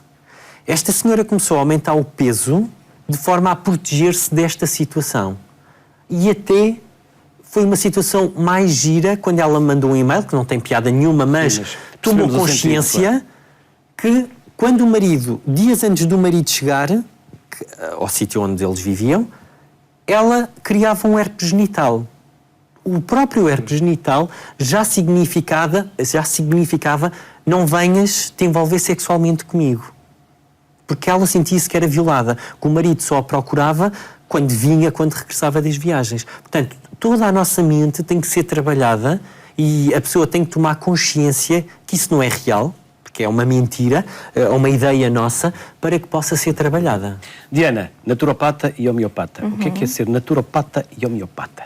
Esta senhora começou a aumentar o peso de forma a proteger-se desta situação. E até foi uma situação mais gira quando ela mandou um e-mail, que não tem piada nenhuma, mas tomou consciência que quando o marido, dias antes do marido chegar ao sítio onde eles viviam, ela criava um herpes genital. O próprio herpes genital já significava não venhas te envolver sexualmente comigo. Porque ela sentia-se que era violada, que o marido só a procurava quando vinha, quando regressava das viagens. Portanto, toda a nossa mente tem que ser trabalhada e a pessoa tem que tomar consciência que isso não é real, porque é uma mentira, é uma ideia nossa, para que possa ser trabalhada. Diana, naturopata e homeopata. O que é ser naturopata e homeopata?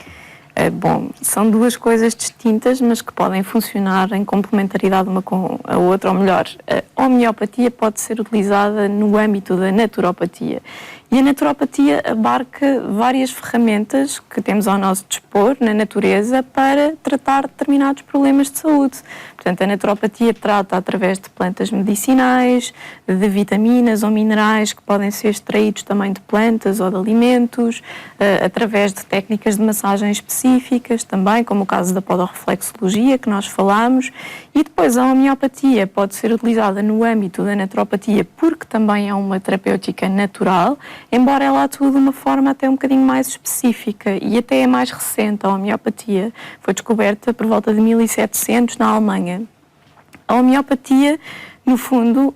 Bom, são duas coisas distintas, mas que podem funcionar em complementaridade uma com a outra, ou melhor, a homeopatia pode ser utilizada no âmbito da naturopatia. E a naturopatia abarca várias ferramentas que temos ao nosso dispor na natureza para tratar determinados problemas de saúde. Portanto, a naturopatia trata através de plantas medicinais, de vitaminas ou minerais que podem ser extraídos também de plantas ou de alimentos, através de técnicas de massagem específicas também, como o caso da podorreflexologia que nós falámos. E depois a homeopatia pode ser utilizada no âmbito da naturopatia porque também é uma terapêutica natural, embora ela atue de uma forma até um bocadinho mais específica e até é mais recente. A homeopatia foi descoberta por volta de 1700 na Alemanha. A homeopatia, no fundo,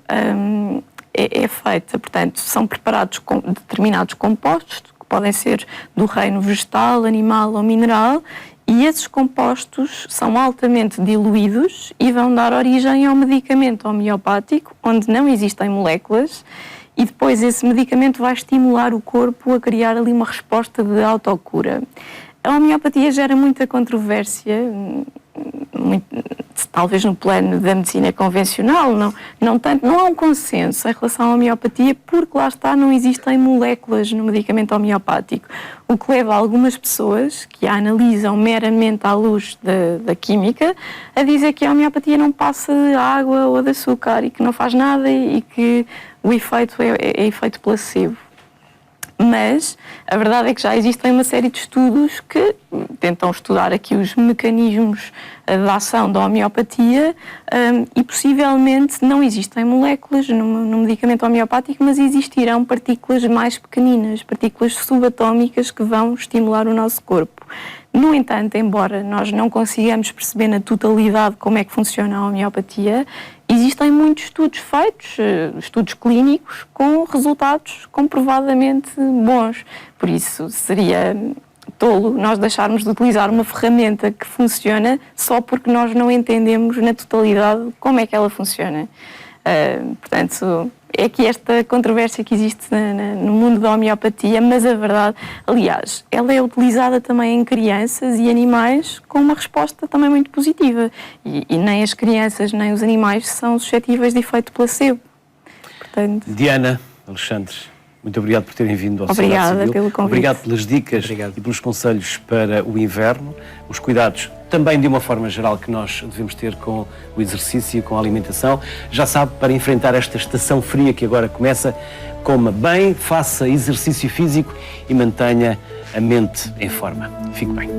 é feita, portanto, são preparados com determinados compostos, que podem ser do reino vegetal, animal ou mineral, e esses compostos são altamente diluídos e vão dar origem ao medicamento homeopático, onde não existem moléculas, e depois esse medicamento vai estimular o corpo a criar ali uma resposta de autocura. A homeopatia gera muita controvérsia, talvez no plano da medicina convencional, não há um consenso em relação à homeopatia, porque lá está, não existem moléculas no medicamento homeopático, o que leva algumas pessoas que a analisam meramente à luz da química a dizer que a homeopatia não passa de água ou de açúcar e que não faz nada e que o efeito é efeito placebo. Mas a verdade é que já existem uma série de estudos que tentam estudar aqui os mecanismos da ação da homeopatia e possivelmente não existem moléculas no medicamento homeopático, mas existirão partículas mais pequeninas, partículas subatómicas que vão estimular o nosso corpo. No entanto, embora nós não consigamos perceber na totalidade como é que funciona a homeopatia, existem muitos estudos feitos, estudos clínicos, com resultados comprovadamente bons. Por isso, seria tolo nós deixarmos de utilizar uma ferramenta que funciona só porque nós não entendemos na totalidade como é que ela funciona. Portanto, é que esta controvérsia que existe no mundo da homeopatia, mas a verdade, aliás, ela é utilizada também em crianças e animais com uma resposta também muito positiva. E nem as crianças nem os animais são suscetíveis de efeito placebo. Portanto... Diana, Alexandre, muito obrigado por terem vindo ao Obrigada Sociedade Civil. Pelo convite. Obrigado pelas dicas e pelos conselhos para o inverno, os cuidados também de uma forma geral que nós devemos ter com o exercício, com a alimentação. Já sabe, para enfrentar esta estação fria que agora começa, coma bem, faça exercício físico e mantenha a mente em forma. Fique bem.